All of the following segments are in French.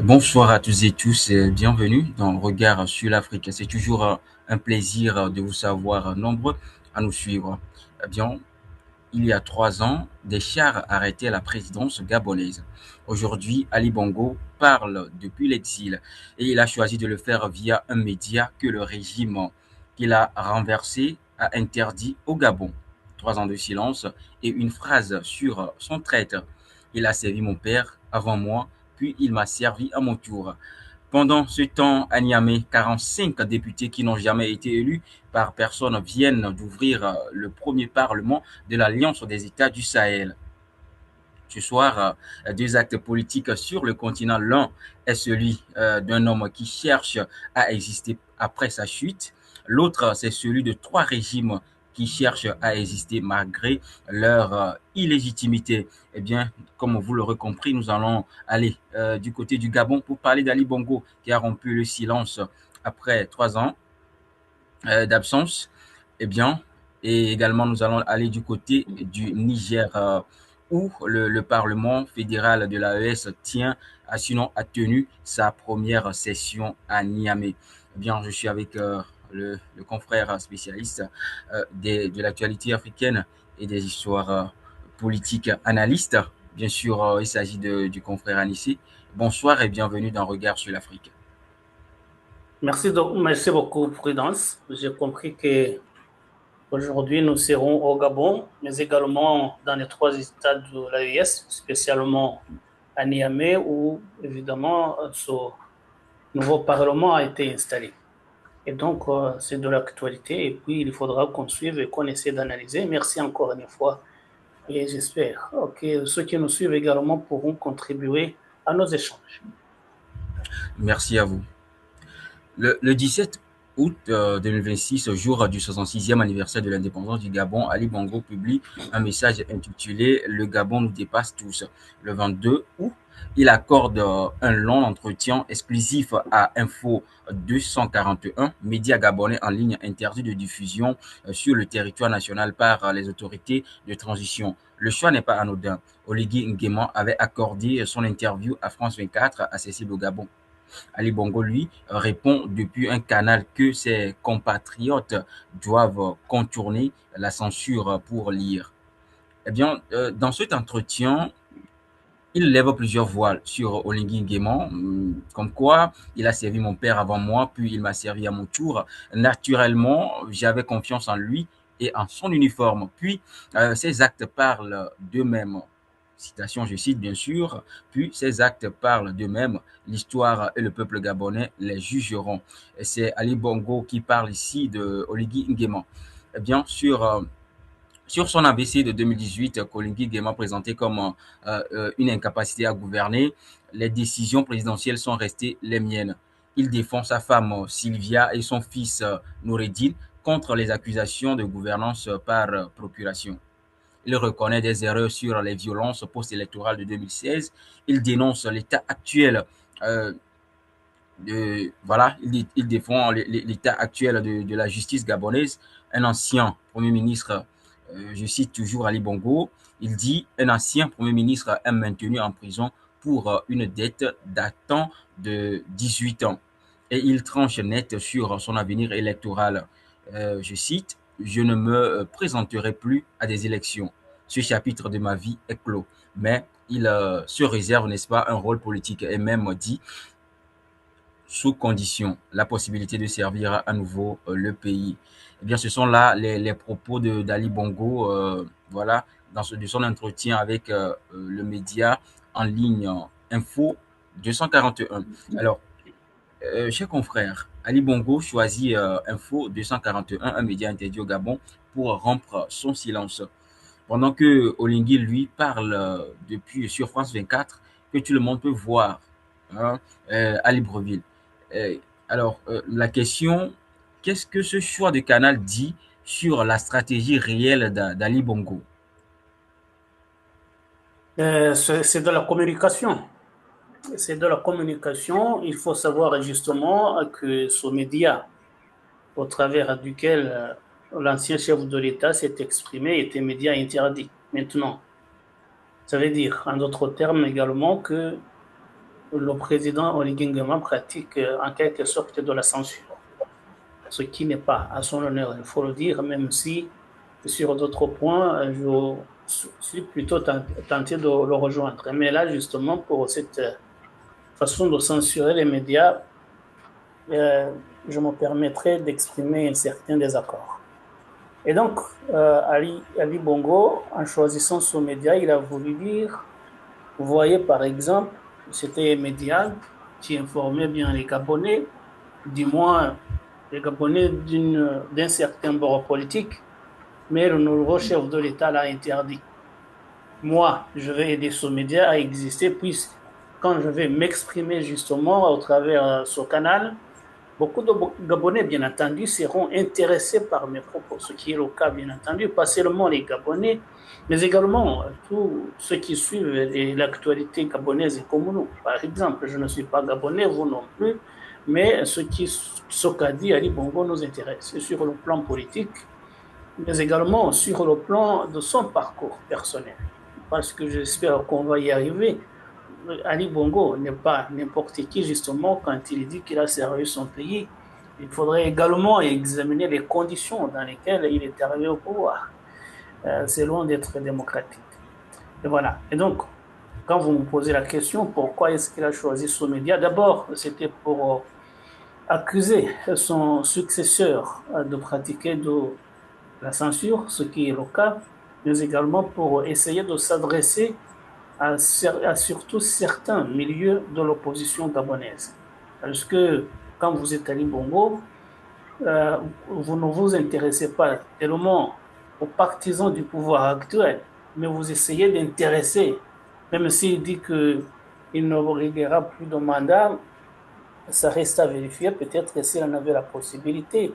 Bonsoir à tous et tous et bienvenue dans Regard sur l'Afrique. C'est toujours un plaisir de vous savoir nombreux à nous suivre. Eh bien, il y a 3 ans, des chars arrêtaient la présidence gabonaise. Aujourd'hui, Ali Bongo parle depuis l'exil et il a choisi de le faire via un média que le régime qu'il a renversé a interdit au Gabon. 3 ans de silence et une phrase sur son traître. Il a servi mon père avant moi, puis il m'a servi à mon tour. Pendant ce temps, à Niamey, 45 députés qui n'ont jamais été élus par personne viennent d'ouvrir le premier parlement de l'Alliance des États du Sahel. Ce soir, deux actes politiques sur le continent. L'un est celui d'un homme qui cherche à exister après sa chute. L'autre, c'est celui de trois régimes qui cherchent à exister malgré leur illégitimité. Eh bien, comme vous l'aurez compris, nous allons aller du côté du Gabon pour parler d'Ali Bongo, qui a rompu le silence après 3 ans d'absence. Eh bien, et également, nous allons aller du côté du Niger, où le Parlement fédéral de l'AES sinon a tenu sa première session à Niamey. Eh bien, je suis avec le confrère spécialiste de l'actualité africaine et des histoires politiques analystes. Bien sûr, il s'agit du confrère Anissé. Bonsoir et bienvenue dans Regard sur l'Afrique. Merci beaucoup, Prudence. J'ai compris que aujourd'hui nous serons au Gabon, mais également dans les trois États de l'AES, spécialement à Niamey, où évidemment ce nouveau Parlement a été installé. Et donc, c'est de l'actualité, et puis il faudra qu'on suive et qu'on essaie d'analyser. Merci encore une fois, et j'espère que ceux qui nous suivent également pourront contribuer à nos échanges. Merci à vous. Le 17 août 2026, jour du 66e anniversaire de l'indépendance du Gabon, Ali Bongo publie un message intitulé Le Gabon nous dépasse tous. Le 22 août, il accorde un long entretien exclusif à Info 241, média gabonais en ligne interdit de diffusion sur le territoire national par les autorités de transition. Le choix n'est pas anodin. Oligui Nguema avait accordé son interview à France 24 accessible au Gabon. Ali Bongo, lui, répond depuis un canal que ses compatriotes doivent contourner la censure pour lire. Eh bien, dans cet entretien, il lève plusieurs voiles sur Oligui Nguema, comme quoi il a servi mon père avant moi, puis il m'a servi à mon tour. Naturellement, j'avais confiance en lui et en son uniforme. Puis, ses actes parlent d'eux-mêmes. Citation, je cite bien sûr, puis ces actes parlent d'eux-mêmes, l'histoire et le peuple gabonais les jugeront. Et c'est Ali Bongo qui parle ici de Oligui Nguema. Eh bien, sur son ABC de 2018, Oligui Nguema présenté comme une incapacité à gouverner, les décisions présidentielles sont restées les miennes. Il défend sa femme Sylvia et son fils Noureddin contre les accusations de gouvernance par procuration. Il reconnaît des erreurs sur les violences post-électorales de 2016. Il dénonce l'état actuel voilà, il défend l'état actuel de la justice gabonaise. Un ancien Premier ministre, je cite toujours Ali Bongo, il dit un ancien Premier ministre est maintenu en prison pour une dette datant de 18 ans. Et il tranche net sur son avenir électoral. Je cite, je ne me présenterai plus à des élections. Ce chapitre de ma vie est clos. Mais il se réserve, n'est-ce pas, un rôle politique et même dit sous condition la possibilité de servir à nouveau le pays. Eh bien, ce sont là les propos d'Ali Bongo, voilà, de son entretien avec le média en ligne Info 241. Alors, chers confrères, Ali Bongo choisit Info 241, un média interdit au Gabon, pour rompre son silence. Pendant que Oligui, lui, parle depuis sur France 24, que tout le monde peut voir hein, à Libreville. Euh, alors, la question, qu'est-ce que ce choix de canal dit sur la stratégie réelle d'Ali Bongo? C'est de la communication. C'est de la communication. Il faut savoir justement que ce média, au travers duquel l'ancien chef de l'État s'est exprimé, était média interdit. maintenant. Ça veut dire, en d'autres termes également, que le président Oligui Nguema pratique en quelque sorte de la censure, ce qui n'est pas à son honneur, il faut le dire, même si sur d'autres points, je suis plutôt tenté de le rejoindre. Mais là, justement, pour cette façon de censurer les médias, je me permettrai d'exprimer un certain désaccord. Et donc, Ali Bongo, en choisissant son média, il a voulu dire, vous voyez par exemple, c'était un média qui informait bien les Gabonais, du moins les Gabonais d'un certain bord politique, mais le nouveau chef de l'État l'a interdit. Moi, je vais aider ce média à exister, puisque quand je vais m'exprimer justement au travers ce canal, beaucoup de Gabonais, bien entendu, seront intéressés par mes propos, ce qui est le cas, bien entendu, pas seulement les Gabonais, mais également tous ceux qui suivent l'actualité gabonaise comme nous. Par exemple, je ne suis pas Gabonais, vous non plus, mais ce qu'a dit Ali Bongo nous intéresse sur le plan politique, mais également sur le plan de son parcours personnel. Parce que j'espère qu'on va y arriver. Ali Bongo n'est pas n'importe qui, justement, quand il dit qu'il a servi son pays. Il faudrait également examiner les conditions dans lesquelles il est arrivé au pouvoir. C'est loin d'être démocratique. Et voilà. Et donc, quand vous me posez la question, pourquoi est-ce qu'il a choisi ce média? D'abord, c'était pour accuser son successeur de pratiquer de la censure, ce qui est le cas, mais également pour essayer de s'adresser à surtout certains milieux de l'opposition gabonaise. Parce que quand vous êtes Ali Bongo, vous ne vous intéressez pas tellement aux partisans du pouvoir actuel, mais vous essayez d'intéresser, même s'il dit qu'il ne briguera plus de mandat, ça reste à vérifier. Peut-être que s'il en avait la possibilité,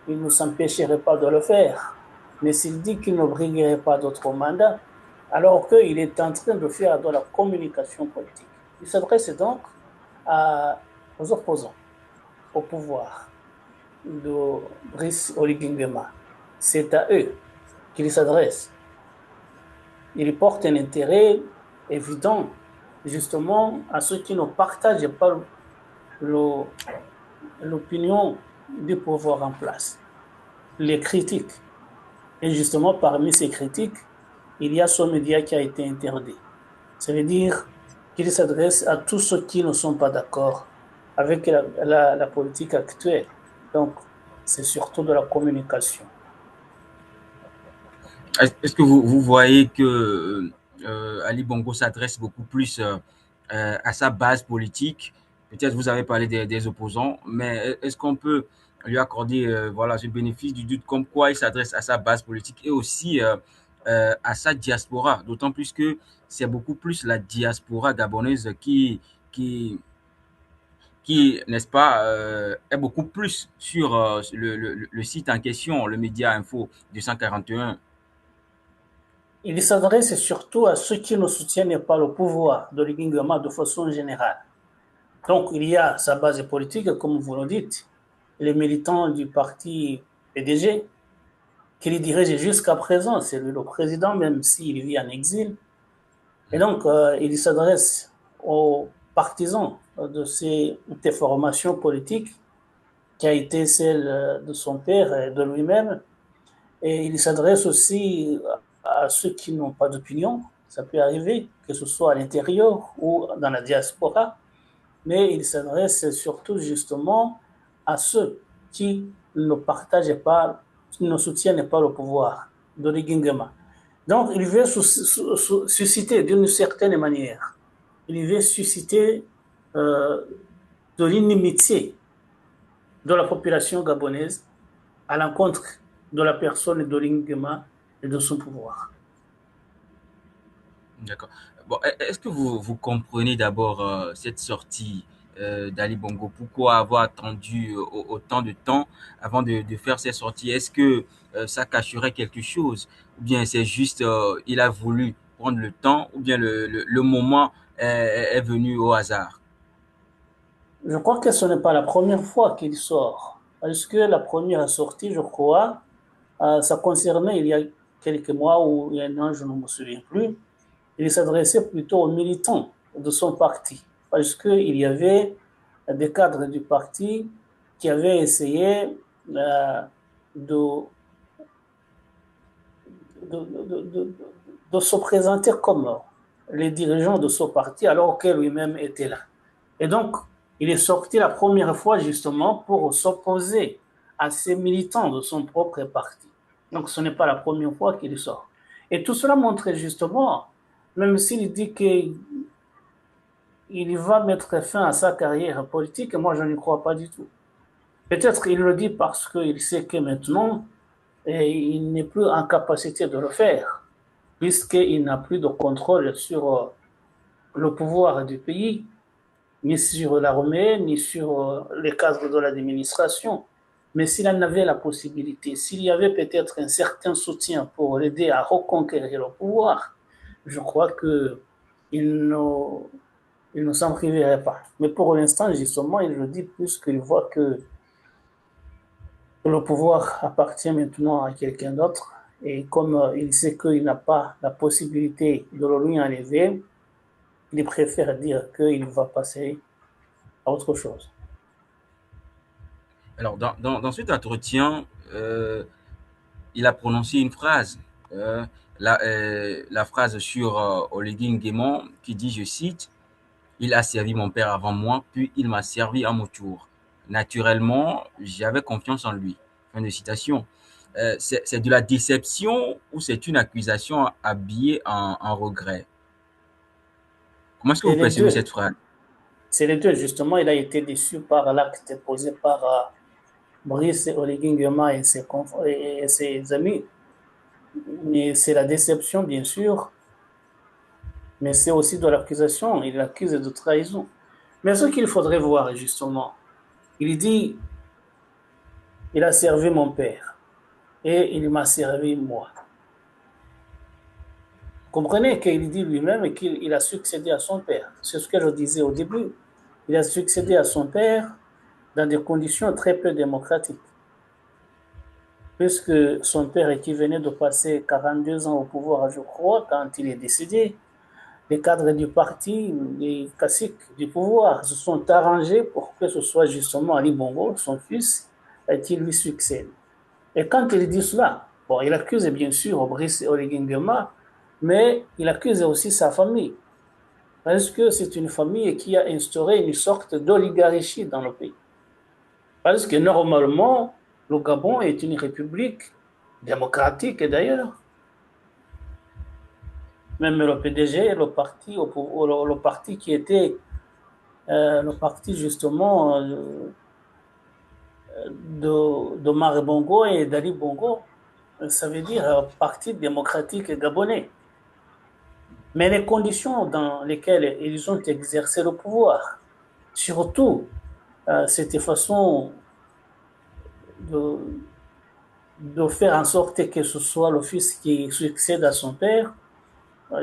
il ne s'empêcherait pas de le faire. Mais s'il dit qu'il ne briguerait pas d'autres mandats, alors qu'il est en train de faire de la communication politique. Il s'adresse donc aux opposants au pouvoir de Brice Oligui Nguema. C'est à eux qu'il s'adresse. Il porte un intérêt évident justement à ceux qui ne partagent pas l'opinion du pouvoir en place, les critiques. Et justement, parmi ces critiques, il y a ce média qui a été interdit. Ça veut dire qu'il s'adresse à tous ceux qui ne sont pas d'accord avec la politique actuelle. Donc, c'est surtout de la communication. Est-ce que vous voyez que Ali Bongo s'adresse beaucoup plus à sa base politique? Peut-être vous avez parlé des opposants, mais est-ce qu'on peut lui accorder voilà, ce bénéfice du doute comme quoi il s'adresse à sa base politique et aussi à sa diaspora, d'autant plus que c'est beaucoup plus la diaspora gabonaise qui n'est-ce pas, est beaucoup plus sur le site en question, le Média Info 241. Il s'adresse surtout à ceux qui ne soutiennent pas le pouvoir de l'Iguingama de façon générale. Donc, il y a sa base politique, comme vous le dites, les militants du parti PDG, qui le dirige jusqu'à présent, c'est lui le président, même s'il vit en exil. Et donc, il s'adresse aux partisans de ces formations politiques, qui a été celle de son père et de lui-même. Et il s'adresse aussi à ceux qui n'ont pas d'opinion. Ça peut arriver, que ce soit à l'intérieur ou dans la diaspora. Mais il s'adresse surtout justement à ceux qui ne partagent pas, qui ne soutiennent pas le pouvoir de Nguema. Donc, il veut susciter d'une certaine manière, il veut susciter de l'inimitié de la population gabonaise à l'encontre de la personne de Nguema et de son pouvoir. D'accord. Bon, est-ce que vous comprenez d'abord cette sortie d'Ali Bongo? Pourquoi avoir attendu autant de temps avant de faire cette sortie? Est-ce que ça cacherait quelque chose? Ou bien c'est juste, il a voulu prendre le temps, ou bien le moment est venu au hasard? Je crois que ce n'est pas la première fois qu'il sort. Parce que la première sortie, je crois, ça concernait il y a quelques mois ou un an, je ne me souviens plus, il s'adressait plutôt aux militants de son parti, parce qu'il y avait des cadres du parti qui avaient essayé de, de, de, de, de se présenter comme les dirigeants de ce parti alors que lui-même était là. Et donc, il est sorti la première fois justement pour s'opposer à ces militants de son propre parti. Donc, ce n'est pas la première fois qu'il sort. Et tout cela montre justement, même s'il dit qu'il va mettre fin à sa carrière politique, moi je n'y crois pas du tout. Peut-être qu'il le dit parce qu'il sait que maintenant, il n'est plus en capacité de le faire, puisqu'il n'a plus de contrôle sur le pouvoir du pays, ni sur l'armée, ni sur les cadres de l'administration. Mais s'il en avait la possibilité, s'il y avait peut-être un certain soutien pour l'aider à reconquérir le pouvoir, je crois qu'il ne s'en priverait pas. Mais pour l'instant, justement, il le dit plus qu'il voit que le pouvoir appartient maintenant à quelqu'un d'autre. Et comme il sait qu'il n'a pas la possibilité de le lui enlever, il préfère dire qu'il va passer à autre chose. Alors, dans cet entretien, il a prononcé une phrase, la phrase sur Oligui Nguema qui dit, je cite, il a servi mon père avant moi, puis il m'a servi à mon tour. Naturellement, j'avais confiance en lui. Fin de citation. C'est de la déception ou c'est une accusation habillée en regret? Comment est-ce que C'est vous les percevez deux. cette phrase? C'est les deux. Justement, il a été déçu par l'acte posé par Brice Oligui Nguema et ses amis. Mais c'est la déception, bien sûr, mais c'est aussi de l'accusation. Il l'accuse de trahison. Mais ce qu'il faudrait voir, justement, il dit, il a servi mon père et il m'a servi moi. Comprenez qu'il dit lui-même qu'il a succédé à son père. C'est ce que je disais au début. Il a succédé à son père dans des conditions très peu démocratiques, puisque son père, qui venait de passer 42 ans au pouvoir, je crois, quand il est décédé, les cadres du parti, les caciques du pouvoir se sont arrangés pour que ce soit justement Ali Bongo, son fils, qui lui succède. Et quand il dit cela, bon, il accuse bien sûr Brice Oligui Nguema, mais il accuse aussi sa famille, parce que c'est une famille qui a instauré une sorte d'oligarchie dans le pays. Parce que normalement, le Gabon est une république démocratique d'ailleurs. Même le PDG, le parti qui était le parti justement d'Omar Bongo et d'Ali Bongo, ça veut dire Parti démocratique gabonais. Mais les conditions dans lesquelles ils ont exercé le pouvoir, surtout cette façon de, de faire en sorte que ce soit le fils qui succède à son père,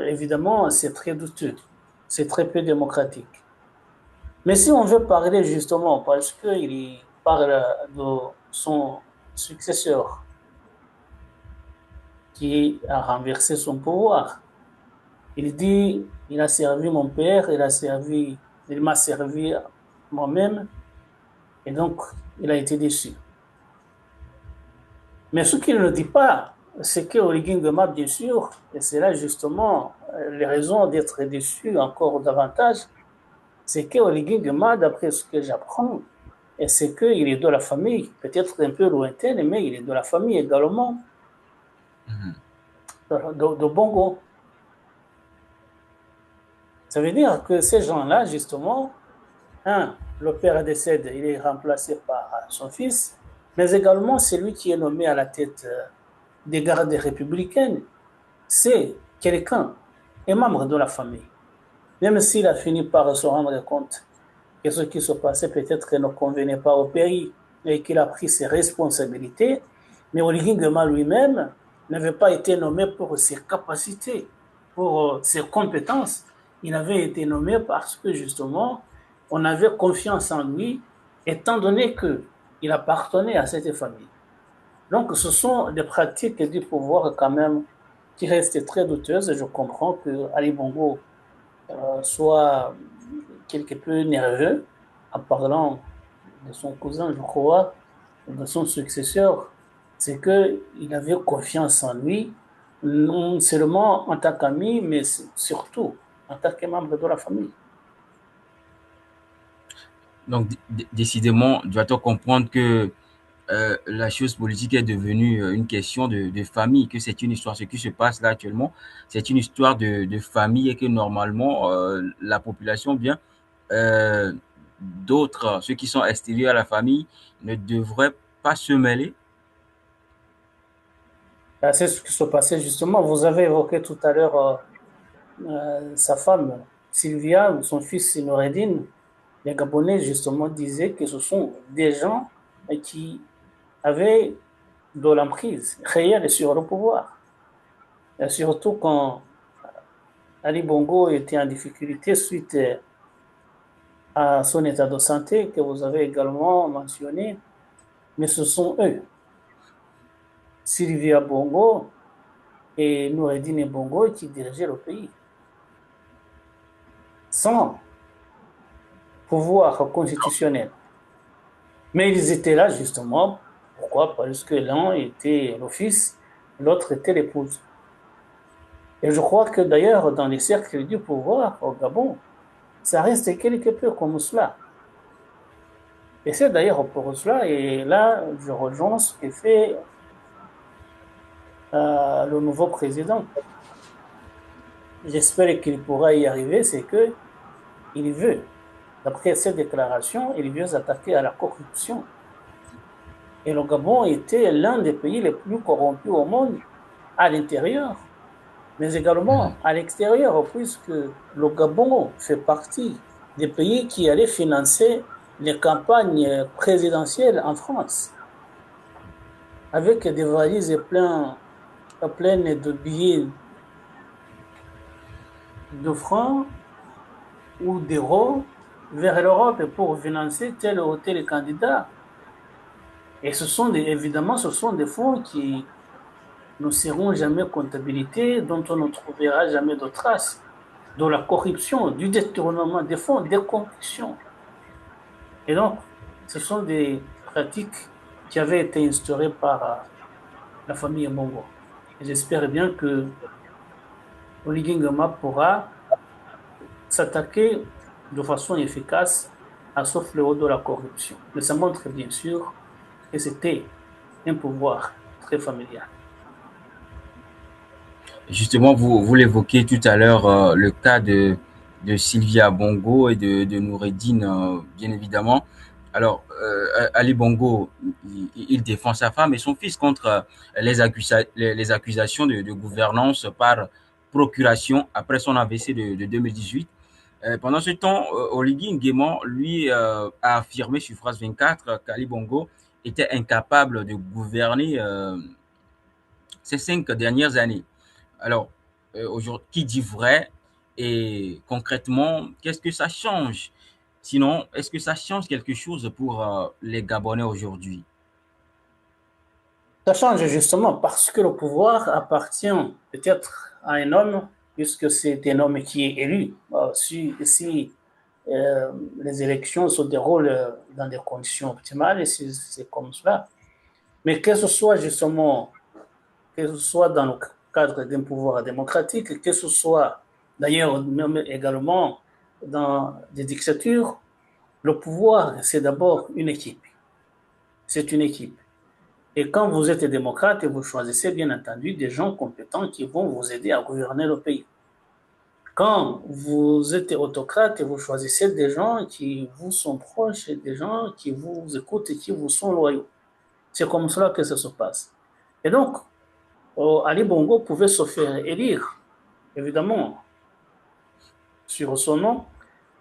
évidemment, c'est très douteux, c'est très peu démocratique. Mais si on veut parler justement, parce qu'il parle de son successeur qui a renversé son pouvoir, il dit, il a servi mon père, il m'a servi moi-même, et donc il a été déçu. Mais ce qu'il ne dit pas, c'est que Oligui Nguema, bien sûr, et c'est là justement les raisons d'être déçu encore davantage, c'est que Oligui Nguema, d'après ce que j'apprends, et c'est qu'il est de la famille, peut-être un peu lointaine, mais il est de la famille également Mhm. de Bongo. Ça veut dire que ces gens-là, justement, le père décède, il est remplacé par son fils, mais également celui qui est nommé à la tête des gardes républicaines, c'est quelqu'un, un membre de la famille. Même s'il a fini par se rendre compte que ce qui se passait peut-être ne convenait pas au pays et qu'il a pris ses responsabilités, mais Oligui Nguema lui-même n'avait pas été nommé pour ses capacités, pour ses compétences. Il avait été nommé parce que justement, on avait confiance en lui, étant donné qu'il appartenait à cette famille. Donc, ce sont des pratiques du pouvoir quand même qui restent très douteuses. Et je comprends que Ali Bongo soit quelque peu nerveux en parlant de son cousin, je crois, de son successeur. C'est qu'il avait confiance en lui, non seulement en tant qu'ami, mais surtout en tant que membre de la famille. Donc, décidément, doit-on comprendre que la chose politique est devenue une question de famille, que c'est une histoire, ce qui se passe là actuellement, c'est une histoire de famille et que normalement, la population, bien, euh, d'autres, ceux qui sont extérieurs à la famille, ne devraient pas se mêler. C'est ce qui se passait justement. Vous avez évoqué tout à l'heure sa femme, Sylvia, ou son fils Noureddin. Les Gabonais, justement, disaient que ce sont des gens qui avaient de l'emprise réelle sur le pouvoir. Et surtout quand Ali Bongo était en difficulté suite à son état de santé que vous avez également mentionné, mais ce sont eux, Sylvia Bongo et Noureddine Bongo, qui dirigeaient le pays. Sans pouvoir constitutionnel. Mais ils étaient là justement. Pourquoi? Parce que l'un était le fils, l'autre était l'épouse. Et je crois que d'ailleurs, dans les cercles du pouvoir au Gabon, ça reste quelque peu comme cela. Et c'est d'ailleurs pour cela, et là, je rejoins ce que fait le nouveau président. J'espère qu'il pourra y arriver, c'est que il veut, d'après cette déclaration, il veut s'attaquer à la corruption. Et le Gabon était l'un des pays les plus corrompus au monde à l'intérieur, mais également à l'extérieur, puisque le Gabon fait partie des pays qui allaient financer les campagnes présidentielles en France, avec des valises pleines de billets de francs ou d'euros vers l'Europe pour financer tel ou tel candidat. Et évidemment, ce sont des fonds qui ne seront jamais comptabilités, dont on ne trouvera jamais de traces de la corruption, du détournement des fonds, des corruptions. Et donc, ce sont des pratiques qui avaient été instaurées par la famille Mongo. Et j'espère bien que Oligui Nguema pourra s'attaquer de façon efficace à ce fléau de la corruption. Mais ça montre bien sûr que c'était un pouvoir très familial. Justement, vous l'évoquez tout à l'heure, le cas de Sylvia Bongo et de Noureddine, bien évidemment. Alors, Ali Bongo, il défend sa femme et son fils contre les accusations de gouvernance par procuration après son AVC de 2018. Pendant ce temps, Oligui Nguema, lui, a affirmé sur France 24 qu'Ali Bongo était incapable de gouverner ces 5 dernières années. Alors, aujourd'hui, qui dit vrai et concrètement, qu'est-ce que ça change? Sinon, est-ce que ça change quelque chose pour les Gabonais aujourd'hui? Ça change justement parce que le pouvoir appartient peut-être à un homme, puisque c'est un homme qui est élu. Si les élections se déroulent dans des conditions optimales, et c'est comme cela. Mais que ce soit justement, que ce soit dans le cadre d'un pouvoir démocratique, que ce soit d'ailleurs même également dans des dictatures, le pouvoir, c'est d'abord une équipe. C'est une équipe. Et quand vous êtes démocrate, vous choisissez bien entendu des gens compétents qui vont vous aider à gouverner le pays. Quand vous êtes autocrate, vous choisissez des gens qui vous sont proches et des gens qui vous écoutent et qui vous sont loyaux. C'est comme cela que ça se passe. Et donc, Ali Bongo pouvait se faire élire, évidemment, sur son nom,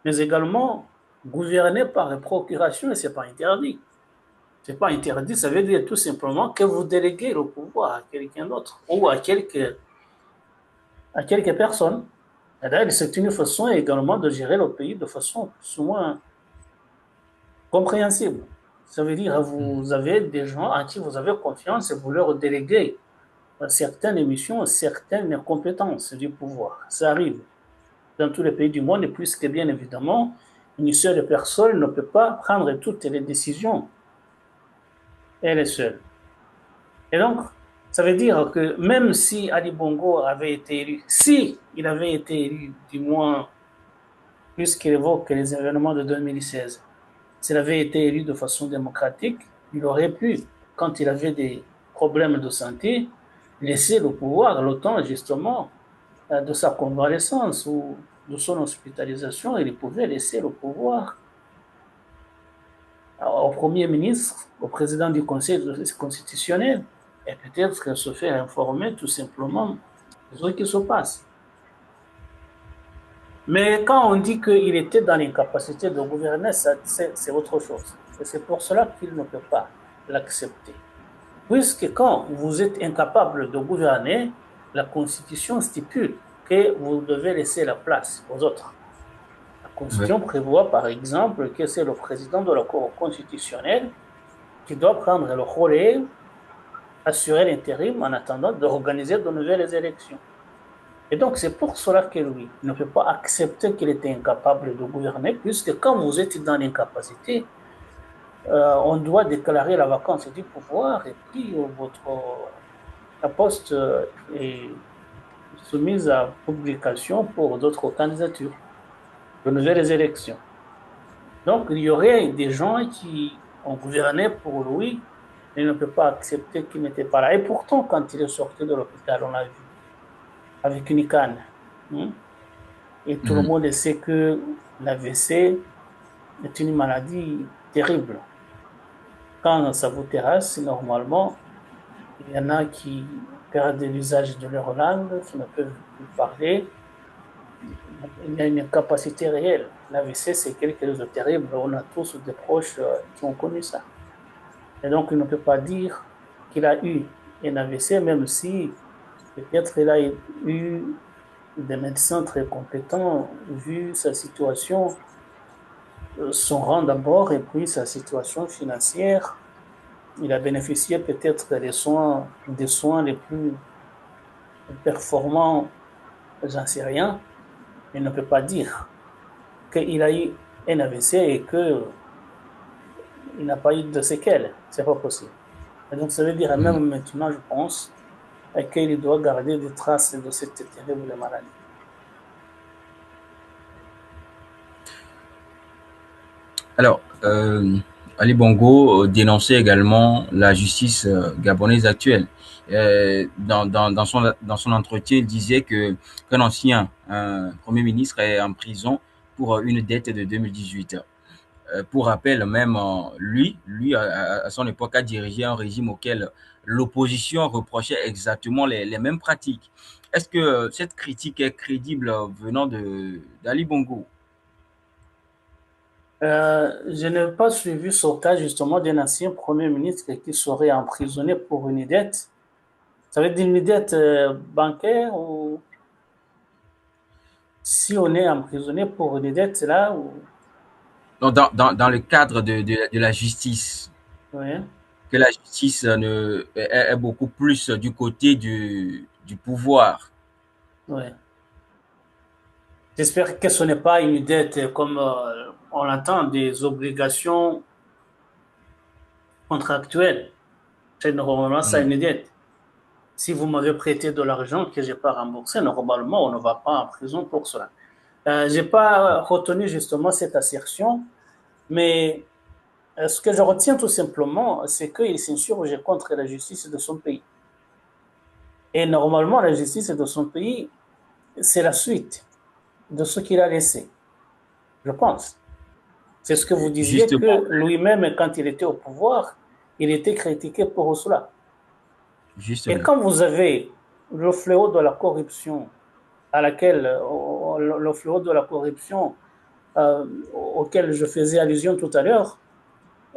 mais également gouverner par procuration, et ce n'est pas interdit. C'est pas interdit, ça veut dire tout simplement que vous déléguez le pouvoir à quelqu'un d'autre ou à quelques personnes. C'est une façon également de gérer le pays de façon plus ou moins compréhensible. Ça veut dire que vous avez des gens en qui vous avez confiance et vous leur déléguez certaines missions, certaines compétences du pouvoir. Ça arrive dans tous les pays du monde, et puisque bien évidemment, une seule personne ne peut pas prendre toutes les décisions. Elle est seule. Et donc, ça veut dire que même si Ali Bongo avait été élu, si il avait été élu, du moins, puisqu'il évoque les événements de 2016, s'il avait été élu de façon démocratique, il aurait pu, quand il avait des problèmes de santé, laisser le pouvoir le temps justement de sa convalescence ou de son hospitalisation. Il pouvait laisser le pouvoir au Premier ministre, au président du Conseil constitutionnel, et peut-être se faire informer tout simplement de ce qui se passe. Mais quand on dit qu'il était dans l'incapacité de gouverner, c'est autre chose. Et c'est pour cela qu'il ne peut pas l'accepter. Puisque quand vous êtes incapable de gouverner, la Constitution stipule que vous devez laisser la place aux autres. La Oui, Constitution prévoit, par exemple, que c'est le président de la Cour constitutionnelle qui doit prendre le relais, assurer l'intérim en attendant d'organiser de nouvelles élections. Et donc, c'est pour cela que lui ne peut pas accepter qu'il était incapable de gouverner, puisque quand vous êtes dans l'incapacité, on doit déclarer la vacance du pouvoir et puis la poste est soumise à publication pour d'autres candidatures, de nouvelles élections. Donc, il y aurait des gens qui ont gouverné pour lui, mais il ne peut pas accepter qu'il n'était pas là. Et pourtant, quand il est sorti de l'hôpital, on l'a vu, avec une canne. Et tout le monde sait que l'AVC est une maladie terrible. Quand ça vous terrasse, normalement, il y en a qui perdent l'usage de leur langue, qui ne peuvent plus parler. Il y a une incapacité réelle. L'AVC, c'est quelque chose de terrible. On a tous des proches qui ont connu ça. Et donc, il ne peut pas dire qu'il a eu un AVC, même si peut-être il a eu des médecins très compétents, vu sa situation, son rang d'abord, et puis sa situation financière. Il a bénéficié peut-être des soins les plus performants, j'en sais rien. Il ne peut pas dire qu'il a eu un AVC et qu'il n'a pas eu de séquelles. C'est pas possible. Et donc, ça veut dire, même maintenant, je pense, qu'il doit garder des traces de cette terrible maladie. alors, Ali Bongo dénonçait également la justice gabonaise actuelle. Dans son entretien, il disait que qu'un ancien Premier ministre est en prison pour une dette de 2018. Pour rappel, même lui à son époque, a dirigé un régime auquel l'opposition reprochait exactement les mêmes pratiques. Est-ce que cette critique est crédible venant d'Ali Bongo? Je n'ai pas suivi ce cas justement d'un ancien Premier ministre qui serait emprisonné pour une dette. Ça veut dire une dette bancaire ou si on est emprisonné pour une dette là ou... Donc, dans le cadre de la justice, Oui, que la justice est beaucoup plus du côté du pouvoir. oui. J'espère que ce n'est pas une dette comme on l'entend, des obligations contractuelles. C'est normalement ça Mm. une dette. Si vous m'avez prêté de l'argent que je n'ai pas remboursé, normalement, on ne va pas en prison pour cela. Je n'ai pas retenu justement cette assertion, mais ce que je retiens tout simplement, c'est qu'il s'insurge contre la justice de son pays. Et normalement, la justice de son pays, c'est la suite de ce qu'il a laissé, je pense. C'est ce que vous disiez Justement, que lui-même, quand il était au pouvoir, il était critiqué pour cela. Et justement. quand vous avez le fléau de la corruption à laquelle, le fléau de la corruption auquel je faisais allusion tout à l'heure,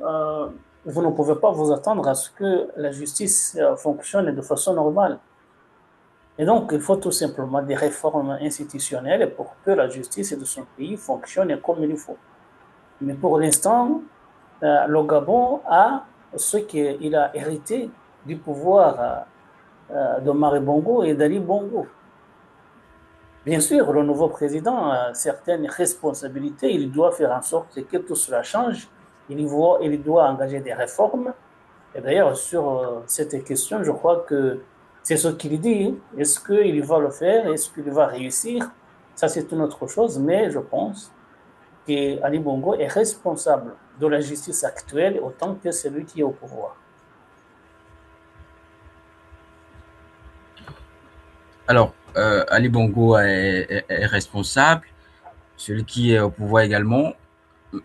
euh, vous ne pouvez pas vous attendre à ce que la justice fonctionne de façon normale. Et donc, il faut tout simplement des réformes institutionnelles pour que la justice de son pays fonctionne comme il faut. Mais pour l'instant, le Gabon a ce qu'il a hérité du pouvoir de Marie Bongo et d'Ali Bongo. Bien sûr, le nouveau président a certaines responsabilités. Il doit faire en sorte que tout cela change. Il doit engager des réformes. Et d'ailleurs, sur cette question, je crois que c'est ce qu'il dit. Est-ce qu'il va le faire? Est-ce qu'il va réussir? Ça, c'est une autre chose. Mais je pense qu'Ali Bongo est responsable de la justice actuelle autant que celui qui est au pouvoir. Alors, Ali Bongo est responsable, celui qui est au pouvoir également.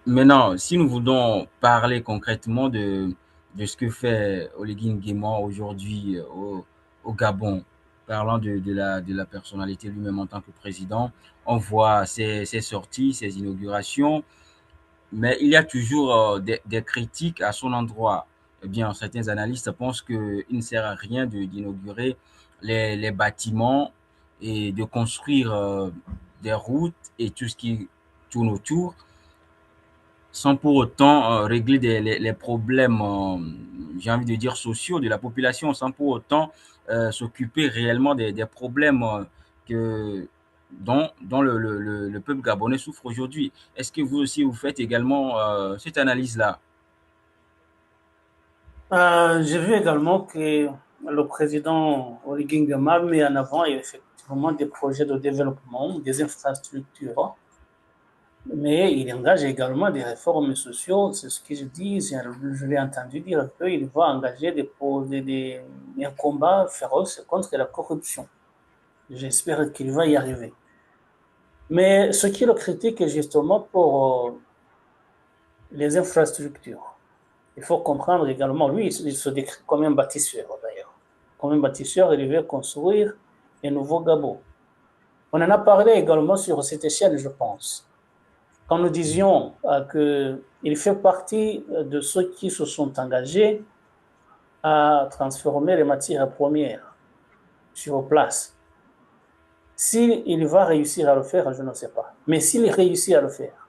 Maintenant, si nous voulons parler concrètement de ce que fait Oligui Nguema aujourd'hui au Gabon, parlant de la personnalité lui-même en tant que président, on voit ses sorties, ses inaugurations, mais il y a toujours des critiques à son endroit. Eh bien, certains analystes pensent qu'il ne sert à rien d'inaugurer les bâtiments et de construire des routes et tout ce qui tourne autour sans pour autant régler les problèmes, j'ai envie de dire, sociaux de la population, sans pour autant s'occuper réellement des problèmes que, dont le peuple gabonais souffre aujourd'hui. Est-ce que vous aussi, vous faites également cette analyse-là? J'ai vu également que le président Oligui Nguema met en avant effectivement des projets de développement, des infrastructures, mais il engage également des réformes sociales. C'est ce que je dis, je l'ai entendu dire qu'il va engager un combat féroce contre la corruption. J'espère qu'il va y arriver. Mais ce qui le critique est justement pour les infrastructures. Il faut comprendre également, lui, il se décrit comme un bâtisseur d'ailleurs. Comme un bâtisseur, il veut construire un nouveau Gabon. On en a parlé également sur cette échelle, je pense. Quand nous disions qu'il fait partie de ceux qui se sont engagés à transformer les matières premières sur place. S'il va réussir à le faire, je ne sais pas. Mais s'il réussit à le faire,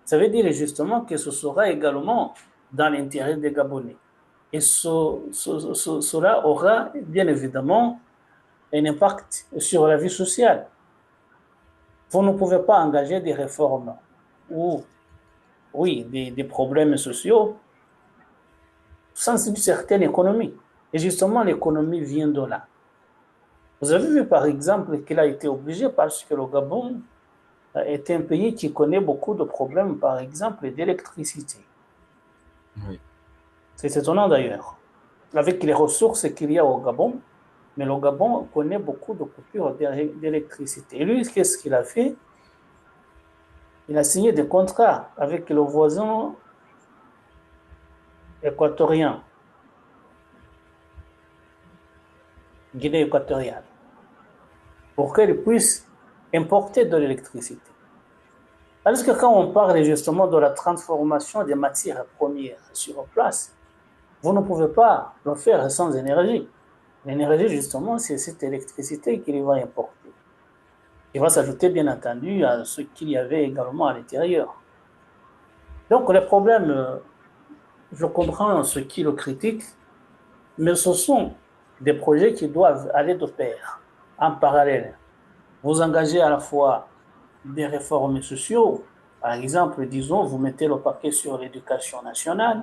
ça veut dire justement que ce sera également dans l'intérêt des Gabonais. Et cela aura bien évidemment un impact sur la vie sociale. Vous ne pouvez pas engager des réformes ou, oui, des problèmes sociaux sans une certaine économie. Et justement, l'économie vient de là. Vous avez vu par exemple qu'il a été obligé parce que le Gabon est un pays qui connaît beaucoup de problèmes, par exemple, d'électricité. Oui. C'est étonnant d'ailleurs. Avec les ressources qu'il y a au Gabon, mais le Gabon connaît beaucoup de coupures d'électricité. Et lui, qu'est-ce qu'il a fait? Il a signé des contrats avec le voisin équatorien, Guinée équatoriale, pour qu'il puisse importer de l'électricité. Parce que quand on parle justement de la transformation des matières premières sur place, vous ne pouvez pas le faire sans énergie. L'énergie, justement, c'est cette électricité qu'il va importer. Il va s'ajouter, bien entendu, à ce qu'il y avait également à l'intérieur. Donc, les problèmes, je comprends ce qui le critique, mais ce sont des projets qui doivent aller de pair, en parallèle. Vous engagez à la fois des réformes sociales, par exemple, disons, vous mettez le paquet sur l'éducation nationale,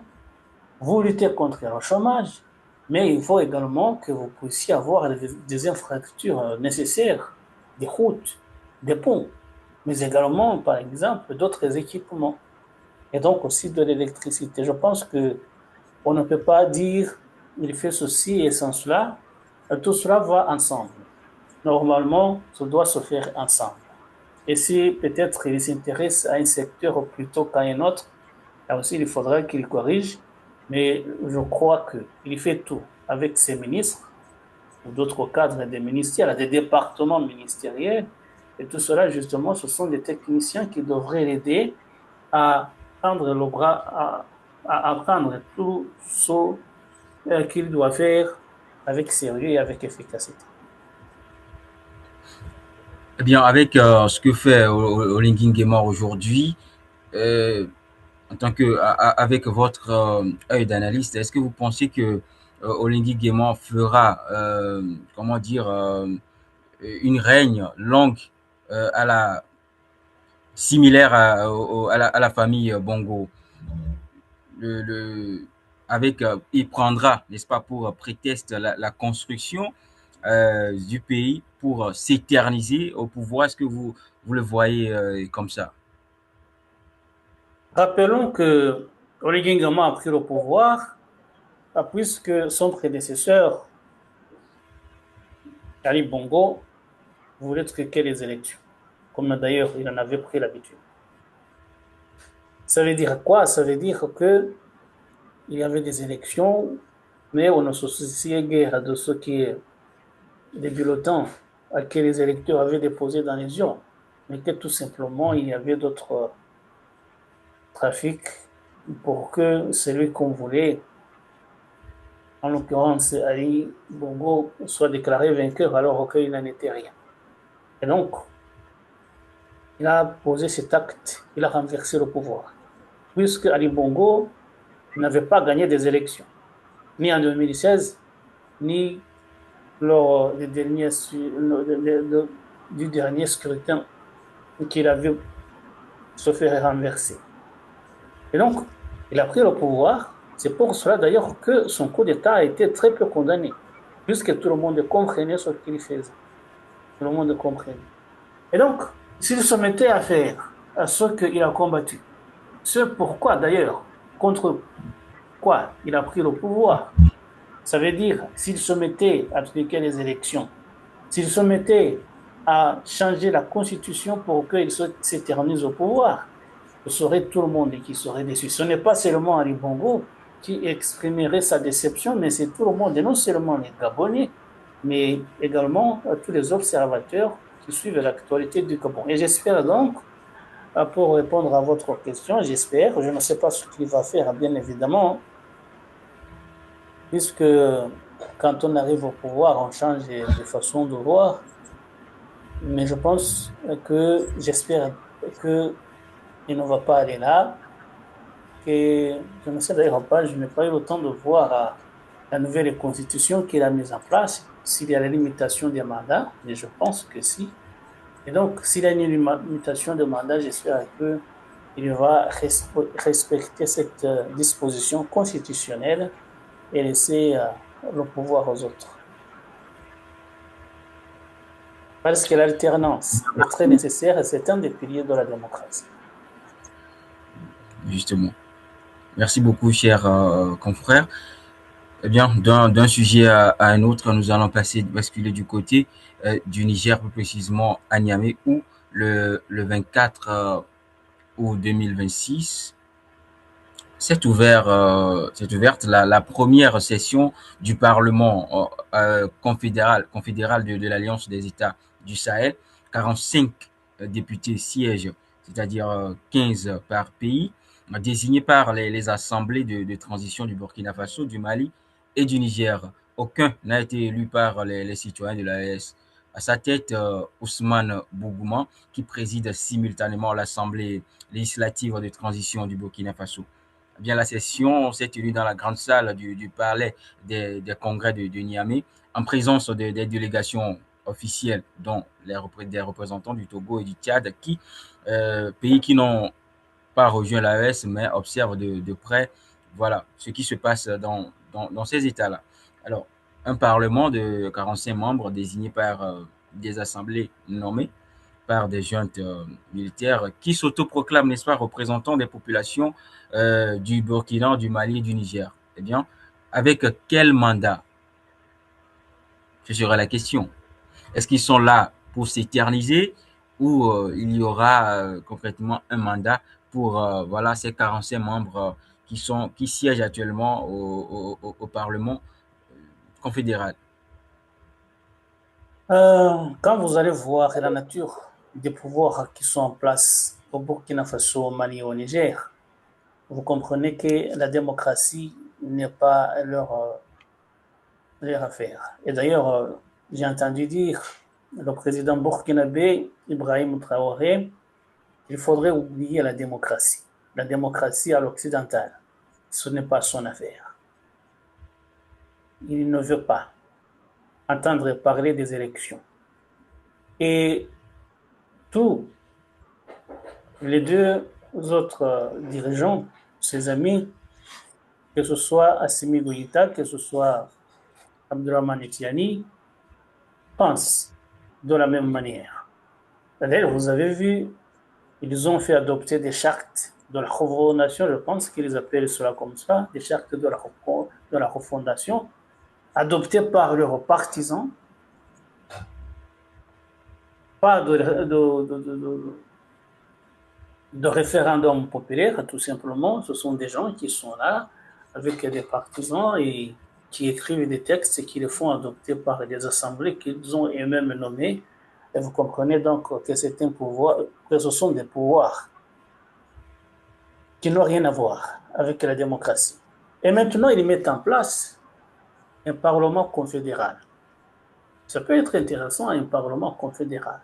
vous luttez contre le chômage, mais il faut également que vous puissiez avoir des infrastructures nécessaires, des routes, des ponts, mais également, par exemple, d'autres équipements, et donc aussi de l'électricité. Je pense que on ne peut pas dire il fait ceci et sans cela. Tout cela va ensemble. Normalement, ça doit se faire ensemble. Et si peut-être il s'intéresse à un secteur plutôt qu'à un autre, là aussi il faudra qu'il corrige. Mais je crois qu'il fait tout avec ses ministres ou d'autres cadres des ministères, des départements ministériels. Et tout cela, justement, ce sont des techniciens qui devraient l'aider à prendre le bras, à apprendre tout ce qu'il doit faire avec sérieux et avec efficacité. Eh bien, avec ce que fait Oligui Nguema aujourd'hui, euh, en tant que, avec votre œil d'analyste, est-ce que vous pensez que Oligui Nguema fera, comment dire, une règne longue à la similaire à la famille Bongo, le avec il prendra, n'est-ce pas, pour prétexte la construction du pays pour s'éterniser au pouvoir. Est-ce que vous le voyez comme ça? Rappelons que Oligui Nguema a pris le pouvoir puisque son prédécesseur, Ali Bongo, voulait truquer les élections, comme d'ailleurs il en avait pris l'habitude. Ça veut dire quoi? Ça veut dire que il y avait des élections, mais on ne se souciait guère de ce qui est des bulletins que les électeurs avaient déposés dans les urnes, mais que tout simplement il y avait d'autres trafics pour que celui qu'on voulait, en l'occurrence Ali Bongo, soit déclaré vainqueur alors qu'il n'en était rien. Et donc, il a posé cet acte, il a renversé le pouvoir, puisque Ali Bongo n'avait pas gagné des élections, ni en 2016, ni lors du dernier scrutin qu'il a vu se faire renverser. Et donc, il a pris le pouvoir. C'est pour cela d'ailleurs que son coup d'État a été très peu condamné, puisque tout le monde comprenait ce qu'il faisait. Tout le monde comprenait. Et donc, s'il se mettait à faire à ce qu'il a combattu, ce pourquoi d'ailleurs, contre quoi il a pris le pouvoir, ça veut dire s'il se mettait à truquer les élections, s'il se mettait à changer la constitution pour qu'il s'éternise au pouvoir, ce serait tout le monde qui serait déçu. Ce n'est pas seulement Ali Bongo qui exprimerait sa déception, mais c'est tout le monde, et non seulement les Gabonais, mais également tous les observateurs qui suivent l'actualité du Gabon. Et j'espère donc, pour répondre à votre question, j'espère, je ne sais pas ce qu'il va faire, bien évidemment, puisque quand on arrive au pouvoir, on change de façon de voir, mais je pense j'espère qu'il ne va pas aller là. Et je ne sais d'ailleurs pas, je n'ai pas eu le temps de voir la nouvelle constitution qu'il a mise en place, s'il y a la limitation des mandats, mais je pense que si. Et donc, s'il y a une limitation de mandats, j'espère qu'il va respecter cette disposition constitutionnelle et laisser le pouvoir aux autres. Parce que l'alternance est très nécessaire et c'est un des piliers de la démocratie. Justement. Merci beaucoup, cher confrère. Eh bien, d'un sujet à un autre, nous allons basculer du côté du Niger, plus précisément à Niamey, où le 24 août 2026, s'est ouverte la première session du Parlement confédéral de l'Alliance des États du Sahel. 45 députés siègent, c'est-à-dire 15 par pays, désignés par les assemblées de transition du Burkina Faso, du Mali et du Niger. Aucun n'a été élu par les citoyens de l'AES. À sa tête, Ousmane Bougouma, qui préside simultanément l'Assemblée législative de transition du Burkina Faso. Eh bien, la session s'est tenue dans la grande salle du palais des congrès de Niamey, en présence des délégations officielles, dont des représentants du Togo et du Tchad, pays qui n'ont pas rejoint l'AES, mais observent de près, voilà, ce qui se passe dans ces États-là. Alors, un parlement de 45 membres désigné par des assemblées nommées par des juntes militaires qui s'autoproclament, n'est-ce pas, représentants des populations du Burkina, du Mali et du Niger. Eh bien, avec quel mandat? Ce sera la question. Est-ce qu'ils sont là pour s'éterniser ou il y aura concrètement un mandat pour voilà, ces 45 membres qui siègent actuellement au Parlement confédéral? Quand vous allez voir la nature des pouvoirs qui sont en place au Burkina Faso, au Mali et au Niger, vous comprenez que la démocratie n'est pas leur affaire. Et d'ailleurs, j'ai entendu dire le président burkinabé, Ibrahim Traoré, il faudrait oublier la démocratie. la démocratie à l'occidental. Ce n'est pas son affaire. Il ne veut pas entendre parler des élections. Et tous les deux autres dirigeants, ses amis, que ce soit Assimi Goïta, que ce soit Abdurrahman Etiani, pensent de la même manière. D'ailleurs, vous avez vu, ils ont fait adopter des chartes de la refondation, je pense qu'ils appellent cela comme ça, des chartes de la refondation, adoptées par leurs partisans, pas de référendum populaire, tout simplement. Ce sont des gens qui sont là avec des partisans et qui écrivent des textes et qui les font adopter par des assemblées qu'ils ont eux-mêmes nommées. Et vous comprenez donc que c'est un pouvoir, que ce sont des pouvoirs qui n'ont rien à voir avec la démocratie. Et maintenant, ils mettent en place un parlement confédéral. Ça peut être intéressant, un parlement confédéral.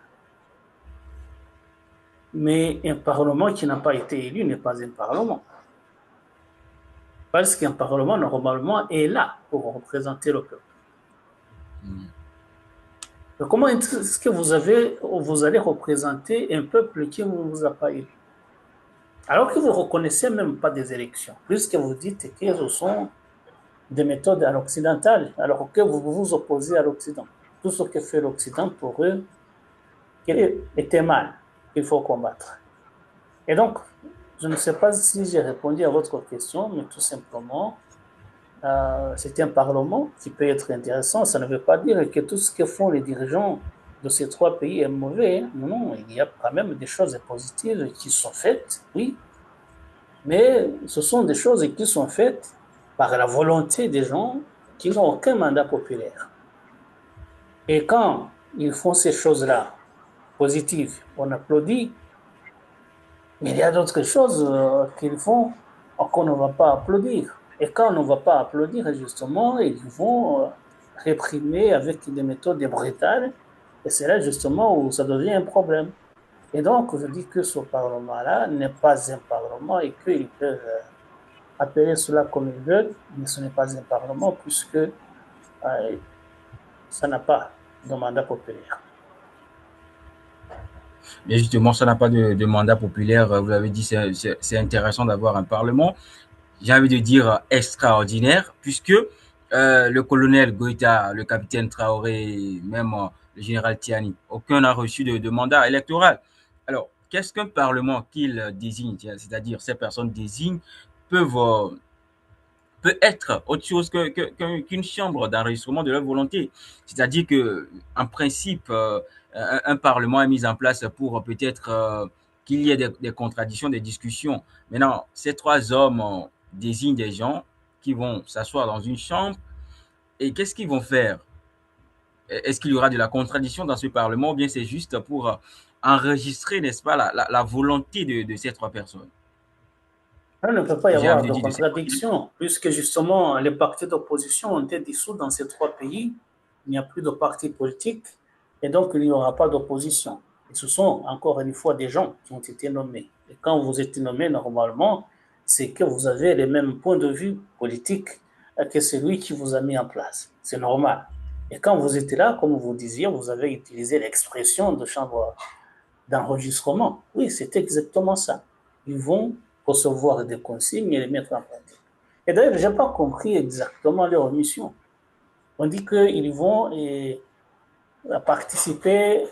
Mais un parlement qui n'a pas été élu n'est pas un parlement. Parce qu'un parlement, normalement, est là pour représenter le peuple. Mais comment est-ce que vous allez représenter un peuple qui ne vous a pas élu? Alors que vous ne reconnaissez même pas des élections, puisque vous dites que ce sont des méthodes à l'occidental, alors que vous vous opposez à l'Occident. Tout ce que fait l'Occident, pour eux, était mal, qu'il faut combattre. Et donc, je ne sais pas si j'ai répondu à votre question, mais tout simplement, c'est un parlement qui peut être intéressant. Ça ne veut pas dire que tout ce que font les dirigeants de ces trois pays est mauvais. Non, il y a quand même des choses positives qui sont faites, oui, mais ce sont des choses qui sont faites par la volonté des gens qui n'ont aucun mandat populaire. Et quand ils font ces choses-là positives, on applaudit, mais il y a d'autres choses qu'ils font qu'on ne va pas applaudir. Et quand on ne va pas applaudir, justement, ils vont réprimer avec des méthodes brutales. Et c'est là, justement, où ça devient un problème. Et donc, je dis que ce Parlement-là n'est pas un Parlement et qu'ils peuvent appeler cela comme ils veulent, mais ce n'est pas un Parlement puisque ça n'a pas de mandat populaire. Mais justement, ça n'a pas de mandat populaire. Vous l'avez dit, c'est intéressant d'avoir un Parlement. J'ai envie de dire extraordinaire, puisque le colonel Goïta, le capitaine Traoré, même le général Tiani, aucun n'a reçu de mandat électoral. Alors, qu'est-ce qu'un Parlement qu'il désigne, c'est-à-dire ces personnes désignent, peuvent peut être autre chose qu'une chambre d'enregistrement de leur volonté. C'est-à-dire que, en principe, un parlement est mis en place pour peut-être qu'il y ait des contradictions, des discussions. Maintenant, ces trois hommes désignent des gens qui vont s'asseoir dans une chambre et qu'est-ce qu'ils vont faire? Est-ce qu'il y aura de la contradiction dans ce parlement ou bien c'est juste pour enregistrer, n'est-ce pas, la volonté de ces trois personnes? Il ne peut pas y J'ai envie avoir de de dire de ces contradiction, puisque justement les partis d'opposition ont été dissous dans ces trois pays. Il n'y a plus de partis politiques et donc il n'y aura pas d'opposition. Et ce sont encore une fois des gens qui ont été nommés. Et quand vous êtes nommé normalement, c'est que vous avez les mêmes points de vue politiques que celui qui vous a mis en place. C'est normal. Et quand vous étiez là, comme vous disiez, vous avez utilisé l'expression de chambre d'enregistrement. Oui, c'est exactement ça. Ils vont recevoir des consignes et les mettre en pratique. Et d'ailleurs, je n'ai pas compris exactement leur mission. On dit qu'ils vont participer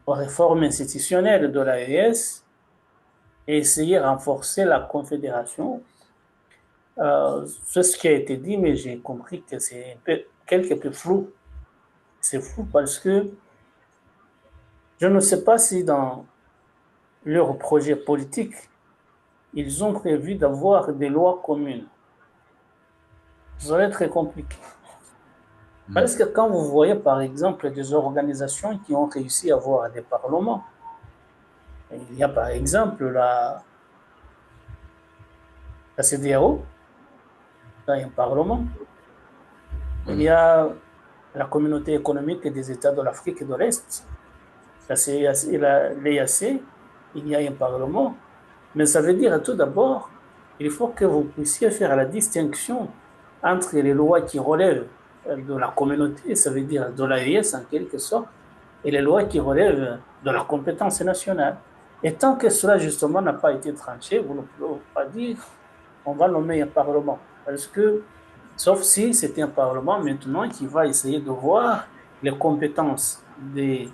aux réformes institutionnelles de l'AES et essayer de renforcer la confédération. C'est ce qui a été dit, mais j'ai compris que c'est quelque peu flou. C'est flou parce que je ne sais pas si dans leur projet politique, ils ont prévu d'avoir des lois communes. Ça va être très compliqué. Parce que quand vous voyez, par exemple, des organisations qui ont réussi à avoir des parlements, il y a par exemple la CEDEAO, qui a un parlement. Il y a la communauté économique des États de l'Afrique de l'Est, l'EAC, il y a un parlement. Mais ça veut dire tout d'abord, il faut que vous puissiez faire la distinction entre les lois qui relèvent de la communauté, ça veut dire de l'AES en quelque sorte, et les lois qui relèvent de la compétence nationale. Et tant que cela justement n'a pas été tranché, vous ne pouvez pas dire on va nommer un parlement. Parce que, sauf si c'est un parlement maintenant qui va essayer de voir les compétences des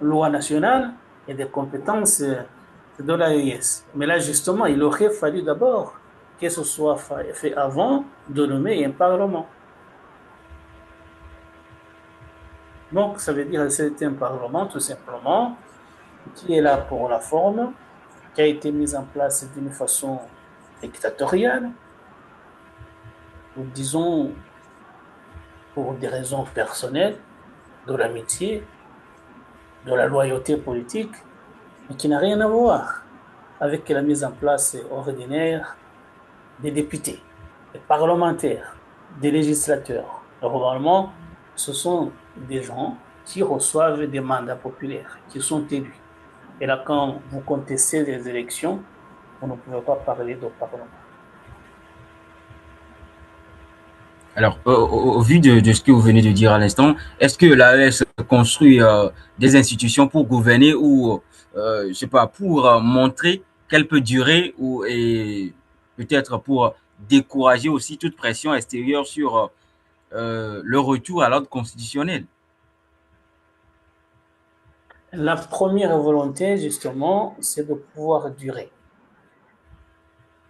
lois nationales et des compétences de l'AES. Mais là, justement, il aurait fallu d'abord que ce soit fait avant de nommer un parlement. Donc, ça veut dire que c'est un parlement, tout simplement, qui est là pour la forme, qui a été mis en place d'une façon dictatoriale, ou disons pour des raisons personnelles, de l'amitié, de la loyauté politique, mais qui n'a rien à voir avec la mise en place ordinaire des députés, des parlementaires, des législateurs. Normalement, ce sont des gens qui reçoivent des mandats populaires, qui sont élus. Et là, quand vous contestez les élections, vous ne pouvez pas parler de parlement. Alors, au vu de ce que vous venez de dire à l'instant, est-ce que l'AES construit des institutions pour gouverner ou, je sais pas, pour montrer qu'elle peut durer ou et peut-être pour décourager aussi toute pression extérieure sur le retour à l'ordre constitutionnel? La première volonté, justement, c'est de pouvoir durer.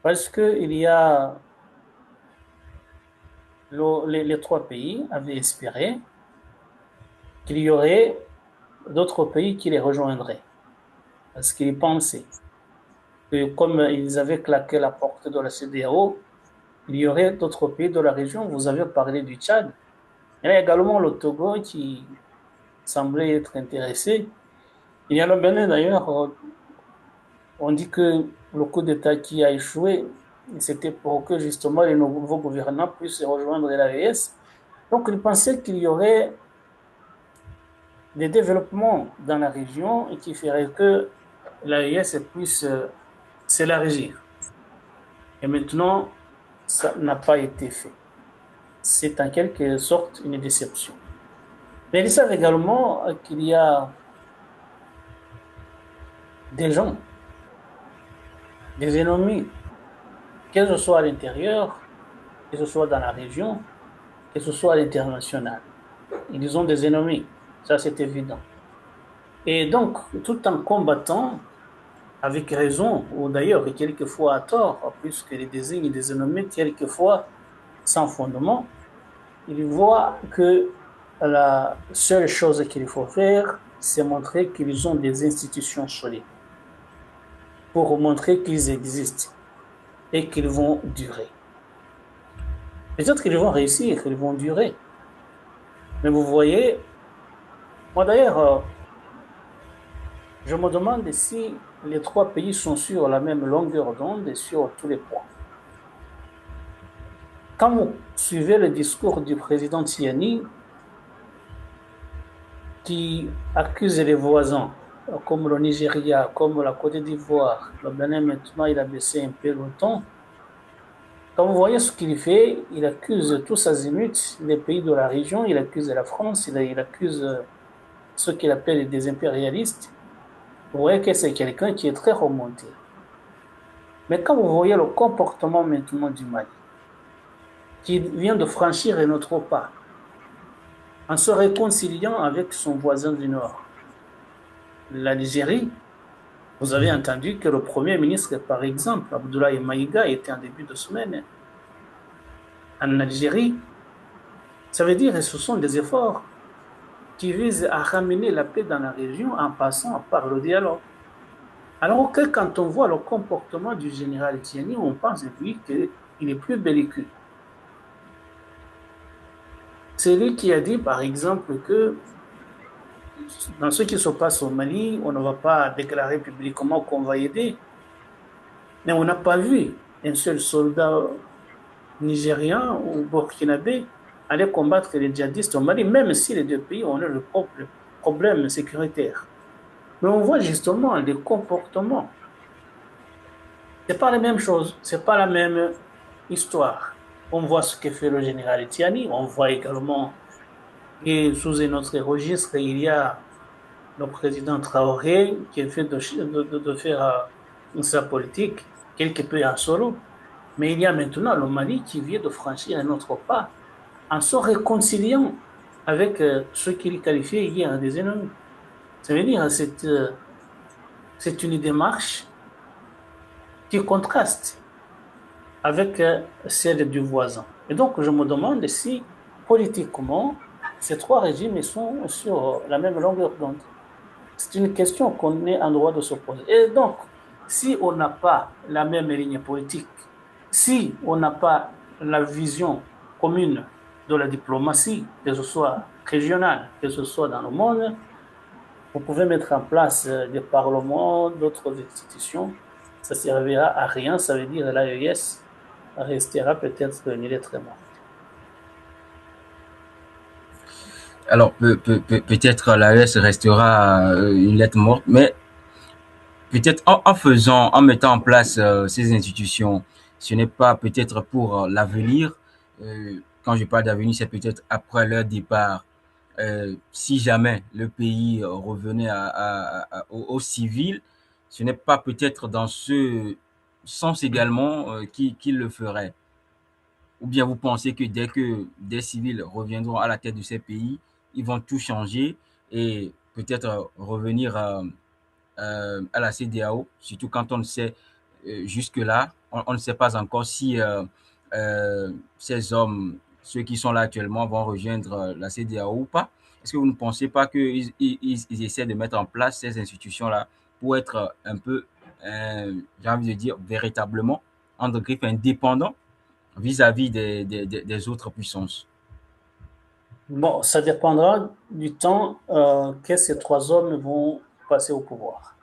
Parce qu'il y a les trois pays avaient espéré qu'il y aurait d'autres pays qui les rejoindraient. Parce qu'ils pensaient que comme ils avaient claqué la porte de la CEDEAO, il y aurait d'autres pays de la région. Vous avez parlé du Tchad. Il y a également le Togo qui semblait être intéressé. Il y a le Bénin d'ailleurs. On dit que le coup d'État qui a échoué, c'était pour que justement les nouveaux gouvernants puissent rejoindre l'AES. Donc ils pensaient qu'il y aurait des développements dans la région et qui feraient que l'AES puisse s'élargir. Et maintenant, ça n'a pas été fait. C'est en quelque sorte une déception. Mais ils savent également qu'il y a des gens, des ennemis, que ce soit à l'intérieur, que ce soit dans la région, que ce soit à l'international. Ils ont des ennemis, ça c'est évident. Et donc, tout en combattant, avec raison, ou d'ailleurs quelquefois à tort, puisqu'ils désignent des ennemis quelquefois sans fondement, ils voient que la seule chose qu'il faut faire, c'est montrer qu'ils ont des institutions solides, pour montrer qu'ils existent et qu'ils vont durer. Peut-être qu'ils vont réussir, qu'ils vont durer. Mais vous voyez, moi d'ailleurs, je me demande si les trois pays sont sur la même longueur d'onde et sur tous les points. Quand vous suivez le discours du président Tiani, qui accuse les voisins, comme le Nigeria, comme la Côte d'Ivoire, le Bénin maintenant, il a baissé un peu le ton. Quand vous voyez ce qu'il fait, il accuse tous azimuts les pays de la région, il accuse la France, il accuse ceux qu'il appelle des impérialistes. Vous voyez que c'est quelqu'un qui est très remonté. Mais quand vous voyez le comportement maintenant du Mali, qui vient de franchir un autre pas, en se réconciliant avec son voisin du Nord, l'Algérie, vous avez entendu que le Premier ministre, par exemple, Abdoulaye Maïga, était en début de semaine en Algérie. Ça veut dire que ce sont des efforts qui visent à ramener la paix dans la région en passant par le dialogue. Alors que quand on voit le comportement du général Tiani, on pense lui qu'il est plus belliqueux. C'est lui qui a dit, par exemple, que dans ce qui se passe au Mali, on ne va pas déclarer publiquement qu'on va aider. Mais on n'a pas vu un seul soldat nigérien ou burkinabé aller combattre les djihadistes au Mali, même si les deux pays ont le propre problème sécuritaire. Mais on voit justement les comportements C'est pas la même chose, c'est pas la même histoire. On voit ce que fait le général Etiani, on voit également que sous un autre registre, il y a le président Traoré qui fait de faire sa politique quelque peu en solo. Mais il y a maintenant le Mali qui vient de franchir un autre pas en se réconciliant avec ceux qu'il qualifiait hier des ennemis. Ça veut dire que c'est une démarche qui contraste avec celle du voisin. Et donc, je me demande si, politiquement, ces trois régimes sont sur la même longueur d'onde. C'est une question qu'on est en droit de se poser. Et donc, si on n'a pas la même ligne politique, si on n'a pas la vision commune de la diplomatie, que ce soit régionale, que ce soit dans le monde, vous pouvez mettre en place des parlements, d'autres institutions, ça ne servira à rien, ça veut dire l'AES restera peut-être une lettre morte. Alors, peut-être l'AES restera une lettre morte, mais peut-être en mettant en place ces institutions, ce n'est pas peut-être pour l'avenir. Quand je parle d'avenir, c'est peut-être après leur départ. Si jamais le pays revenait au civil, ce n'est pas peut-être dans ce sens également qu'il le ferait. Ou bien vous pensez que dès que des civils reviendront à la tête de ces pays, ils vont tout changer et peut-être revenir à la CEDEAO, surtout quand on ne sait jusque-là, on ne sait pas encore si ces hommes, ceux qui sont là actuellement, vont rejoindre la CEDEAO ou pas. Est-ce que vous ne pensez pas qu'ils essaient de mettre en place ces institutions-là pour être un peu, j'ai envie de dire, véritablement, entre griffes, indépendants vis-à-vis des autres puissances? Bon, ça dépendra du temps que ces trois hommes vont passer au pouvoir.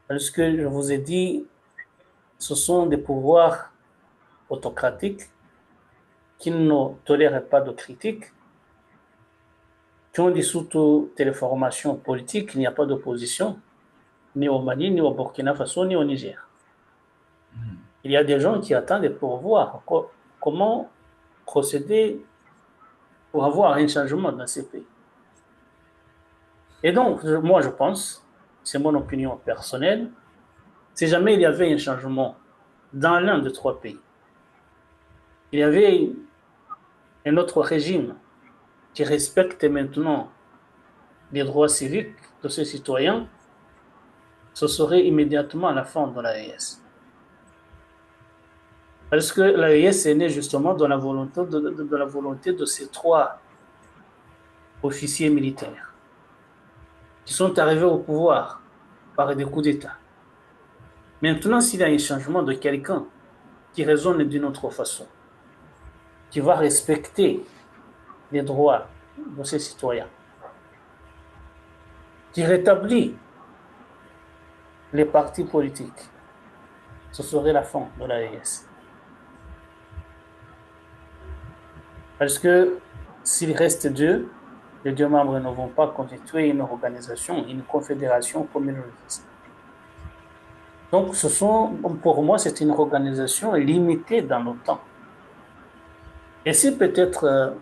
Parce que je vous ai dit, ce sont des pouvoirs autocratiques qui ne tolèrent pas de critiques, qui ont dissous toutes les formations politiques. Il n'y a pas d'opposition, ni au Mali, ni au Burkina Faso, ni au Niger. Il y a des gens qui attendent pour voir comment procéder pour avoir un changement dans ces pays. Et donc, moi, je pense, c'est mon opinion personnelle, si jamais il y avait un changement dans l'un des trois pays, il y avait un autre régime qui respecte maintenant les droits civiques de ses citoyens, ce serait immédiatement la fin de l'AES. Parce que l'AES est née justement de la volonté de ces trois officiers militaires qui sont arrivés au pouvoir par des coups d'État. Maintenant, s'il y a un changement de quelqu'un qui raisonne d'une autre façon, qui va respecter les droits de ses citoyens, qui rétablit les partis politiques, ce serait la fin de l'AES. Parce que s'il reste deux, les deux membres ne vont pas constituer une organisation, une confédération comme ils le disent. Donc, pour moi, c'est une organisation limitée dans le temps. Et si peut-être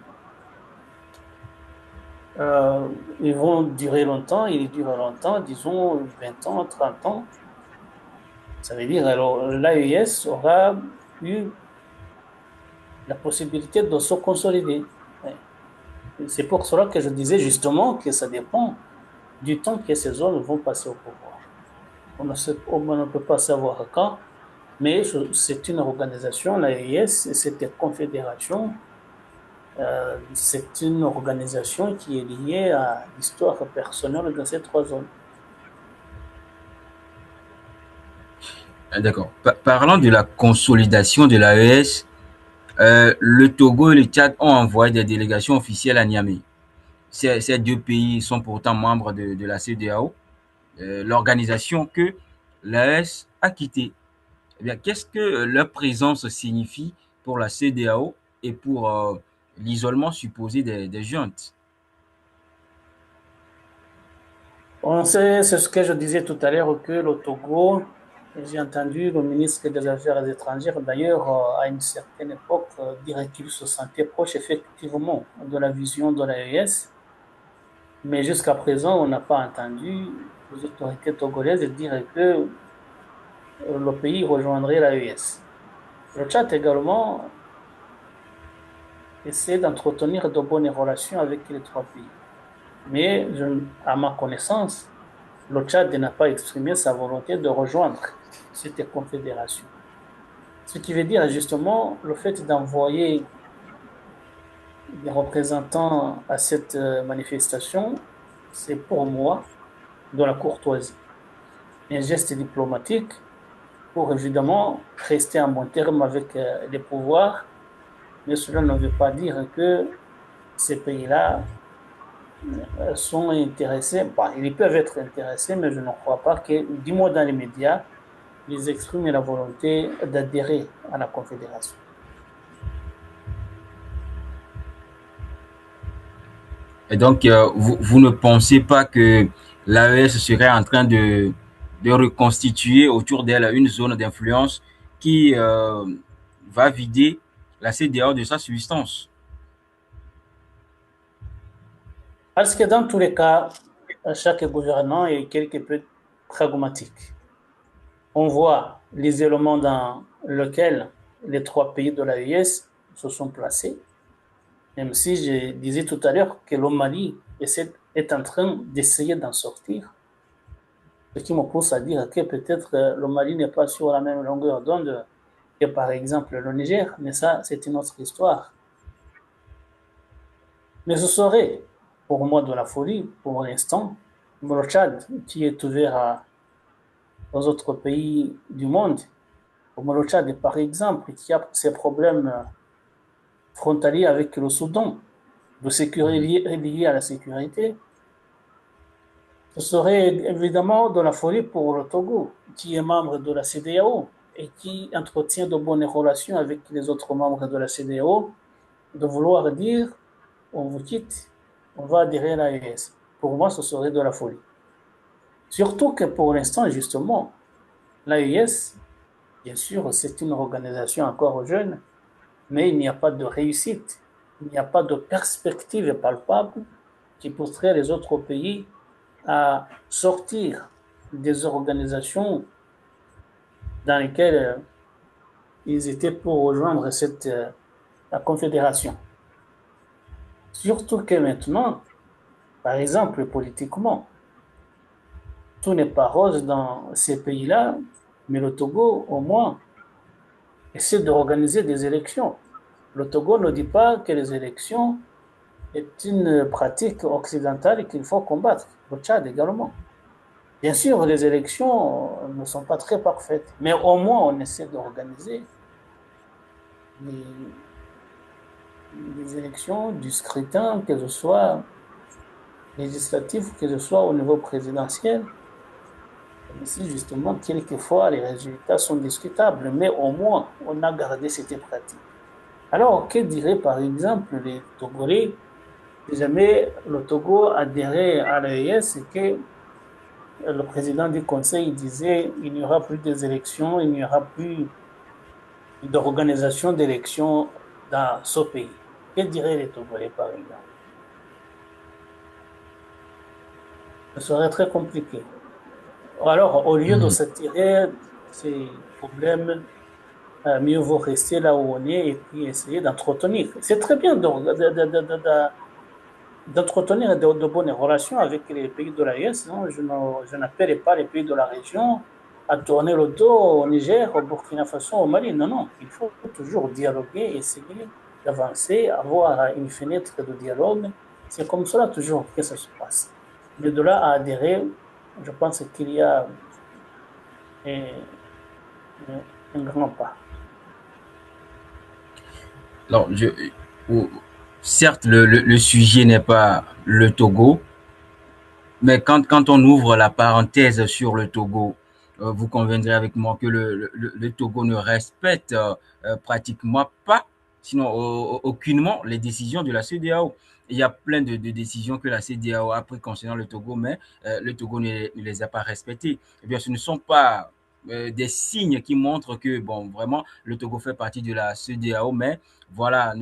ils vont durer longtemps, ils durent longtemps, disons 20 ans, 30 ans, ça veut dire alors l'AES aura eu la possibilité de se consolider. C'est pour cela que je disais justement que ça dépend du temps que ces hommes vont passer au pouvoir. On ne peut pas savoir quand, mais c'est une organisation, l'AES, c'est une confédération, c'est une organisation qui est liée à l'histoire personnelle de ces trois hommes. D'accord. Parlant de la consolidation de l'AES, le Togo et le Tchad ont envoyé des délégations officielles à Niamey. Ces deux pays sont pourtant membres de la CEDEAO, l'organisation que l'AES a quittée. Eh bien, qu'est-ce que leur présence signifie pour la CEDEAO et pour l'isolement supposé des juntes? On sait, c'est ce que je disais tout à l'heure, que le Togo, j'ai entendu le ministre des Affaires étrangères, d'ailleurs, à une certaine époque, dire qu'il se sentait proche effectivement de la vision de l'AES, mais jusqu'à présent, on n'a pas entendu les autorités togolaises dire que le pays rejoindrait l'AES. Le Tchad également essaie d'entretenir de bonnes relations avec les trois pays. Mais à ma connaissance, le Tchad n'a pas exprimé sa volonté de rejoindre cette confédération. Ce qui veut dire justement le fait d'envoyer des représentants à cette manifestation, c'est pour moi de la courtoisie. Un geste diplomatique pour évidemment rester en bon terme avec les pouvoirs, mais cela ne veut pas dire que ces pays-là sont intéressés. Bon, ils peuvent être intéressés, mais je ne crois pas que, du moins dans les médias, ils expriment la volonté d'adhérer à la Confédération. Et donc, vous ne pensez pas que l'AES serait en train de reconstituer autour d'elle une zone d'influence qui va vider la CEDEAO de sa substance? Parce que dans tous les cas, chaque gouvernant est quelque peu pragmatique. On voit les éléments dans lesquels les trois pays de l'AES se sont placés, même si je disais tout à l'heure que le Mali est en train d'essayer d'en sortir, ce qui me pousse à dire que peut-être le Mali n'est pas sur la même longueur d'onde que par exemple le Niger, mais ça, c'est une autre histoire. Mais ce serait pour moi de la folie pour l'instant. Le Tchad, qui est ouvert aux autres pays du monde, comme le Tchad, par exemple, qui a ses problèmes frontaliers avec le Soudan, de sécurité liés à la sécurité, ce serait évidemment de la folie pour le Togo, qui est membre de la CEDEAO et qui entretient de bonnes relations avec les autres membres de la CEDEAO, de vouloir dire on vous quitte, on va adhérer à l'AES. Pour moi, ce serait de la folie. Surtout que pour l'instant, justement, l'AES, bien sûr, c'est une organisation encore jeune, mais il n'y a pas de réussite, il n'y a pas de perspective palpable qui pousserait les autres pays à sortir des organisations dans lesquelles ils étaient pour rejoindre la confédération. Surtout que maintenant, par exemple, politiquement, tout n'est pas rose dans ces pays-là, mais le Togo, au moins, essaie d'organiser des élections. Le Togo ne dit pas que les élections est une pratique occidentale qu'il faut combattre. Le Tchad également. Bien sûr, les élections ne sont pas très parfaites, mais au moins on essaie d'organiser les élections, du scrutin, que ce soit législatif, que ce soit au niveau présidentiel. Ici, justement, quelquefois, les résultats sont discutables, mais au moins, on a gardé cette pratique. Alors, que diraient, par exemple, les Togolais si jamais le Togo adhérait à l'AES et que le président du Conseil disait il n'y aura plus des élections, il n'y aura plus d'organisation d'élections dans ce pays. Que diraient les Togolais, par exemple? Ce serait très compliqué. Alors, au lieu de s'attirer ces problèmes, mieux vaut rester là où on est et puis essayer d'entretenir. C'est très bien d'entretenir de bonnes relations avec les pays de l'AES. Je n'appelle pas les pays de la région à tourner le dos au Niger, au Burkina Faso, au Mali. Non, non, il faut toujours dialoguer, essayer d'avancer, avoir une fenêtre de dialogue. C'est comme cela toujours que ça se passe. Mais de là à adhérer, je pense qu'il y a un, un grand pas. Alors, certes, le sujet n'est pas le Togo, mais quand on ouvre la parenthèse sur le Togo, vous conviendrez avec moi que le Togo ne respecte pratiquement pas, sinon aucunement, les décisions de la CEDEAO. il y a plein de décisions que la CEDEAO a prises concernant le Togo, mais le Togo ne les a pas respectées. Eh bien, ce ne sont pas des signes qui montrent que, bon, vraiment, le Togo fait partie de la CEDEAO, mais voilà,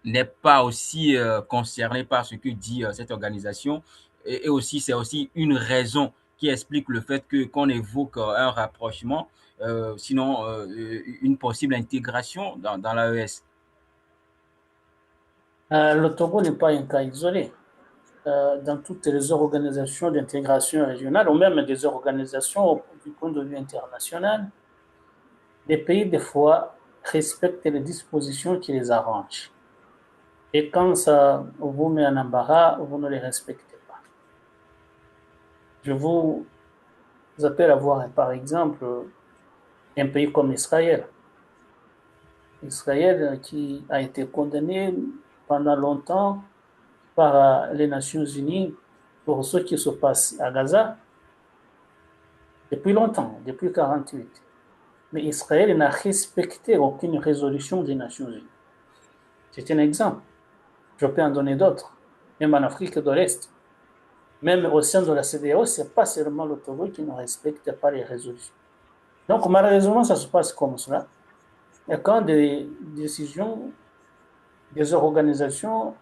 n'est pas aussi concerné par ce que dit cette organisation. Et aussi, c'est aussi une raison qui explique le fait que qu'on évoque un rapprochement, sinon une possible intégration dans l'AES. Le Togo n'est pas un cas isolé. Dans toutes les organisations d'intégration régionale ou même des organisations du point de vue international, les pays, des fois, respectent les dispositions qui les arrangent. Et quand ça vous met en embarras, vous ne les respectez pas. Je vous appelle à voir, par exemple, un pays comme Israël. Israël qui a été condamné pendant longtemps par les Nations Unies pour ce qui se passe à Gaza depuis longtemps, depuis 1948. Mais Israël n'a respecté aucune résolution des Nations Unies. C'est un exemple. Je peux en donner d'autres, même en Afrique de l'Est. Même au sein de la CEDEAO, ce n'est pas seulement le Togo qui ne respecte pas les résolutions. Donc, malheureusement, ça se passe comme cela. Et quand des décisions des organisations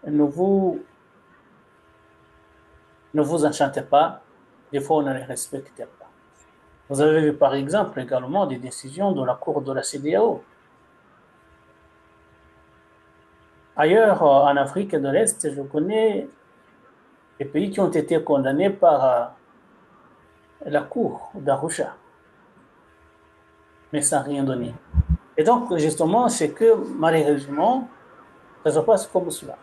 ne vous enchantent pas, des fois, on ne les respecte pas. Vous avez vu, par exemple, également des décisions de la Cour de la CEDEAO. Ailleurs, en Afrique de l'Est, je connais des pays qui ont été condamnés par la Cour d'Arusha, mais sans rien donner. Et donc, justement, c'est que malheureusement, ça se passe comme cela.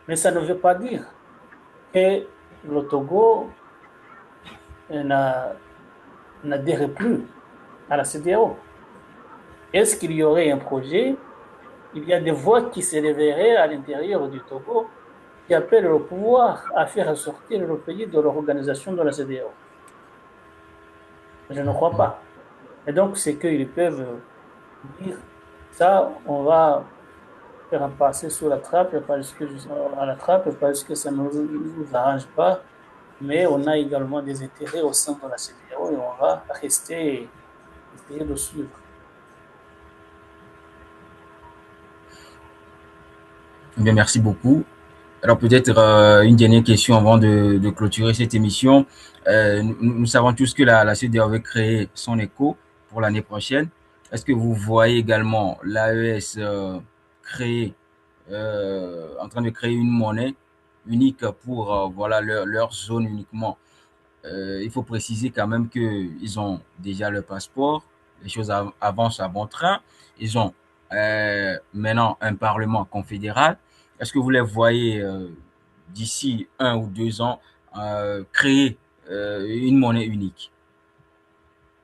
Mais ça ne veut pas dire que le Togo n'adhère plus à la CEDEAO. Est-ce qu'il y aurait un projet? Il y a des voix qui se réveilleraient à l'intérieur du Togo qui appellent le pouvoir à faire sortir le pays de l'organisation de la CEDEAO. Je ne crois pas. Et donc, c'est qu'ils peuvent dire ça, on va faire passer sous la trappe à la trappe parce que ça ne nous arrange pas, mais on a également des intérêts au sein de la CEDEAO et on va rester et essayer de suivre. Bien, merci beaucoup. Alors peut-être une dernière question avant de clôturer cette émission. Nous savons tous que la CEDEAO avait créé son écho pour l'année prochaine. Est-ce que vous voyez également l'AES créer, en train de créer une monnaie unique pour voilà leur zone uniquement? Il faut préciser quand même qu'ils ont déjà le passeport, les choses avancent à bon train. Ils ont maintenant un parlement confédéral. Est-ce que vous les voyez d'ici 1 ou 2 ans créer une monnaie unique?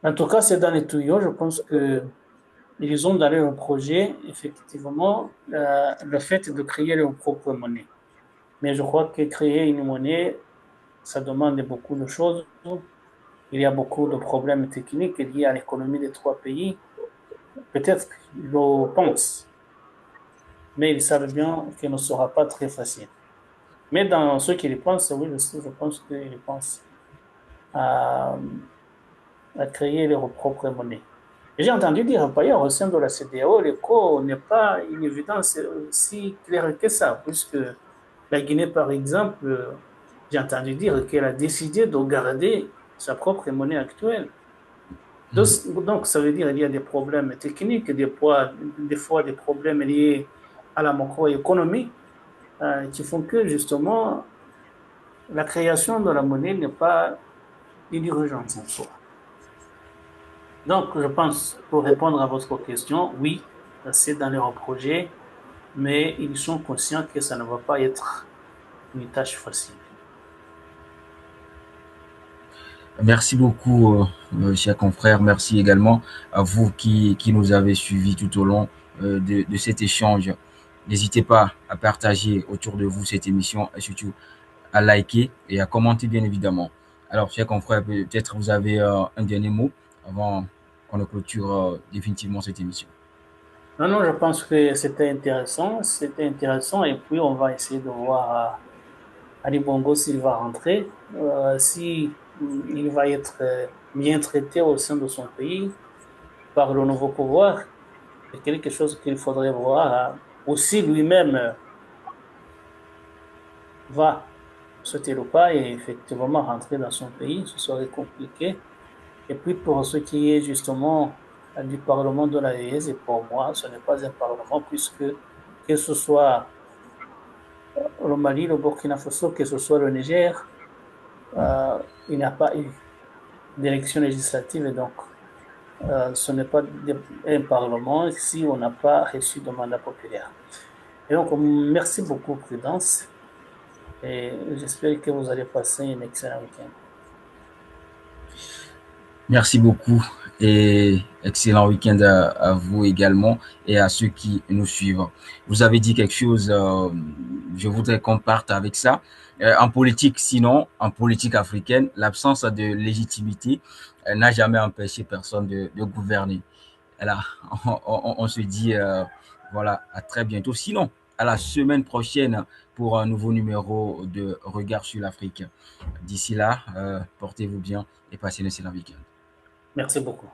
En tout cas, c'est dans les tuyaux. Je pense qu'ils ont dans leur projet, effectivement, le fait de créer leur propre monnaie. Mais je crois que créer une monnaie, ça demande beaucoup de choses. Il y a beaucoup de problèmes techniques liés à l'économie des trois pays. Peut-être qu'ils le pensent, mais ils savent bien que ne sera pas très facile. Mais dans ce qu'ils pensent, oui, je pense qu'ils pensent à, à créer leur propre monnaie. J'ai entendu dire par ailleurs au sein de la CEDEAO, l'éco n'est pas une évidence si claire que ça, puisque la Guinée, par exemple, j'ai entendu dire qu'elle a décidé de garder sa propre monnaie actuelle. Donc, ça veut dire qu'il y a des problèmes techniques, des fois des problèmes liés à la macroéconomie qui font que justement la création de la monnaie n'est pas une urgence en soi. Donc, je pense, pour répondre à votre question, oui, c'est dans leur projet, mais ils sont conscients que ça ne va pas être une tâche facile. Merci beaucoup, chers confrères. Merci également à vous qui nous avez suivis tout au long de cet échange. N'hésitez pas à partager autour de vous cette émission et surtout à liker et à commenter, bien évidemment. Alors, chers confrères, peut-être vous avez un dernier mot avant qu'on ne clôture définitivement cette émission. Non, non, je pense que c'était intéressant, et puis on va essayer de voir Ali Bongo s'il va rentrer, si il va être bien traité au sein de son pays par le nouveau pouvoir. C'est quelque chose qu'il faudrait voir. Aussi lui-même va sauter le pas et effectivement rentrer dans son pays, ce serait compliqué. Et puis pour ce qui est justement du Parlement de la l'AES, et pour moi, ce n'est pas un Parlement puisque que ce soit le Mali, le Burkina Faso, que ce soit le Niger, il n'y a pas eu d'élection législative et donc ce n'est pas un Parlement si on n'a pas reçu de mandat populaire. Et donc, merci beaucoup, Prudence, et j'espère que vous allez passer un excellent week-end. Merci beaucoup et excellent week-end à vous également et à ceux qui nous suivent. Vous avez dit quelque chose, je voudrais qu'on parte avec ça. En politique, sinon, en politique africaine, l'absence de légitimité n'a jamais empêché personne de gouverner. Alors, on se dit, voilà, à très bientôt. Sinon, à la semaine prochaine pour un nouveau numéro de Regard sur l'Afrique. D'ici là, portez-vous bien et passez un excellent week-end. Merci beaucoup.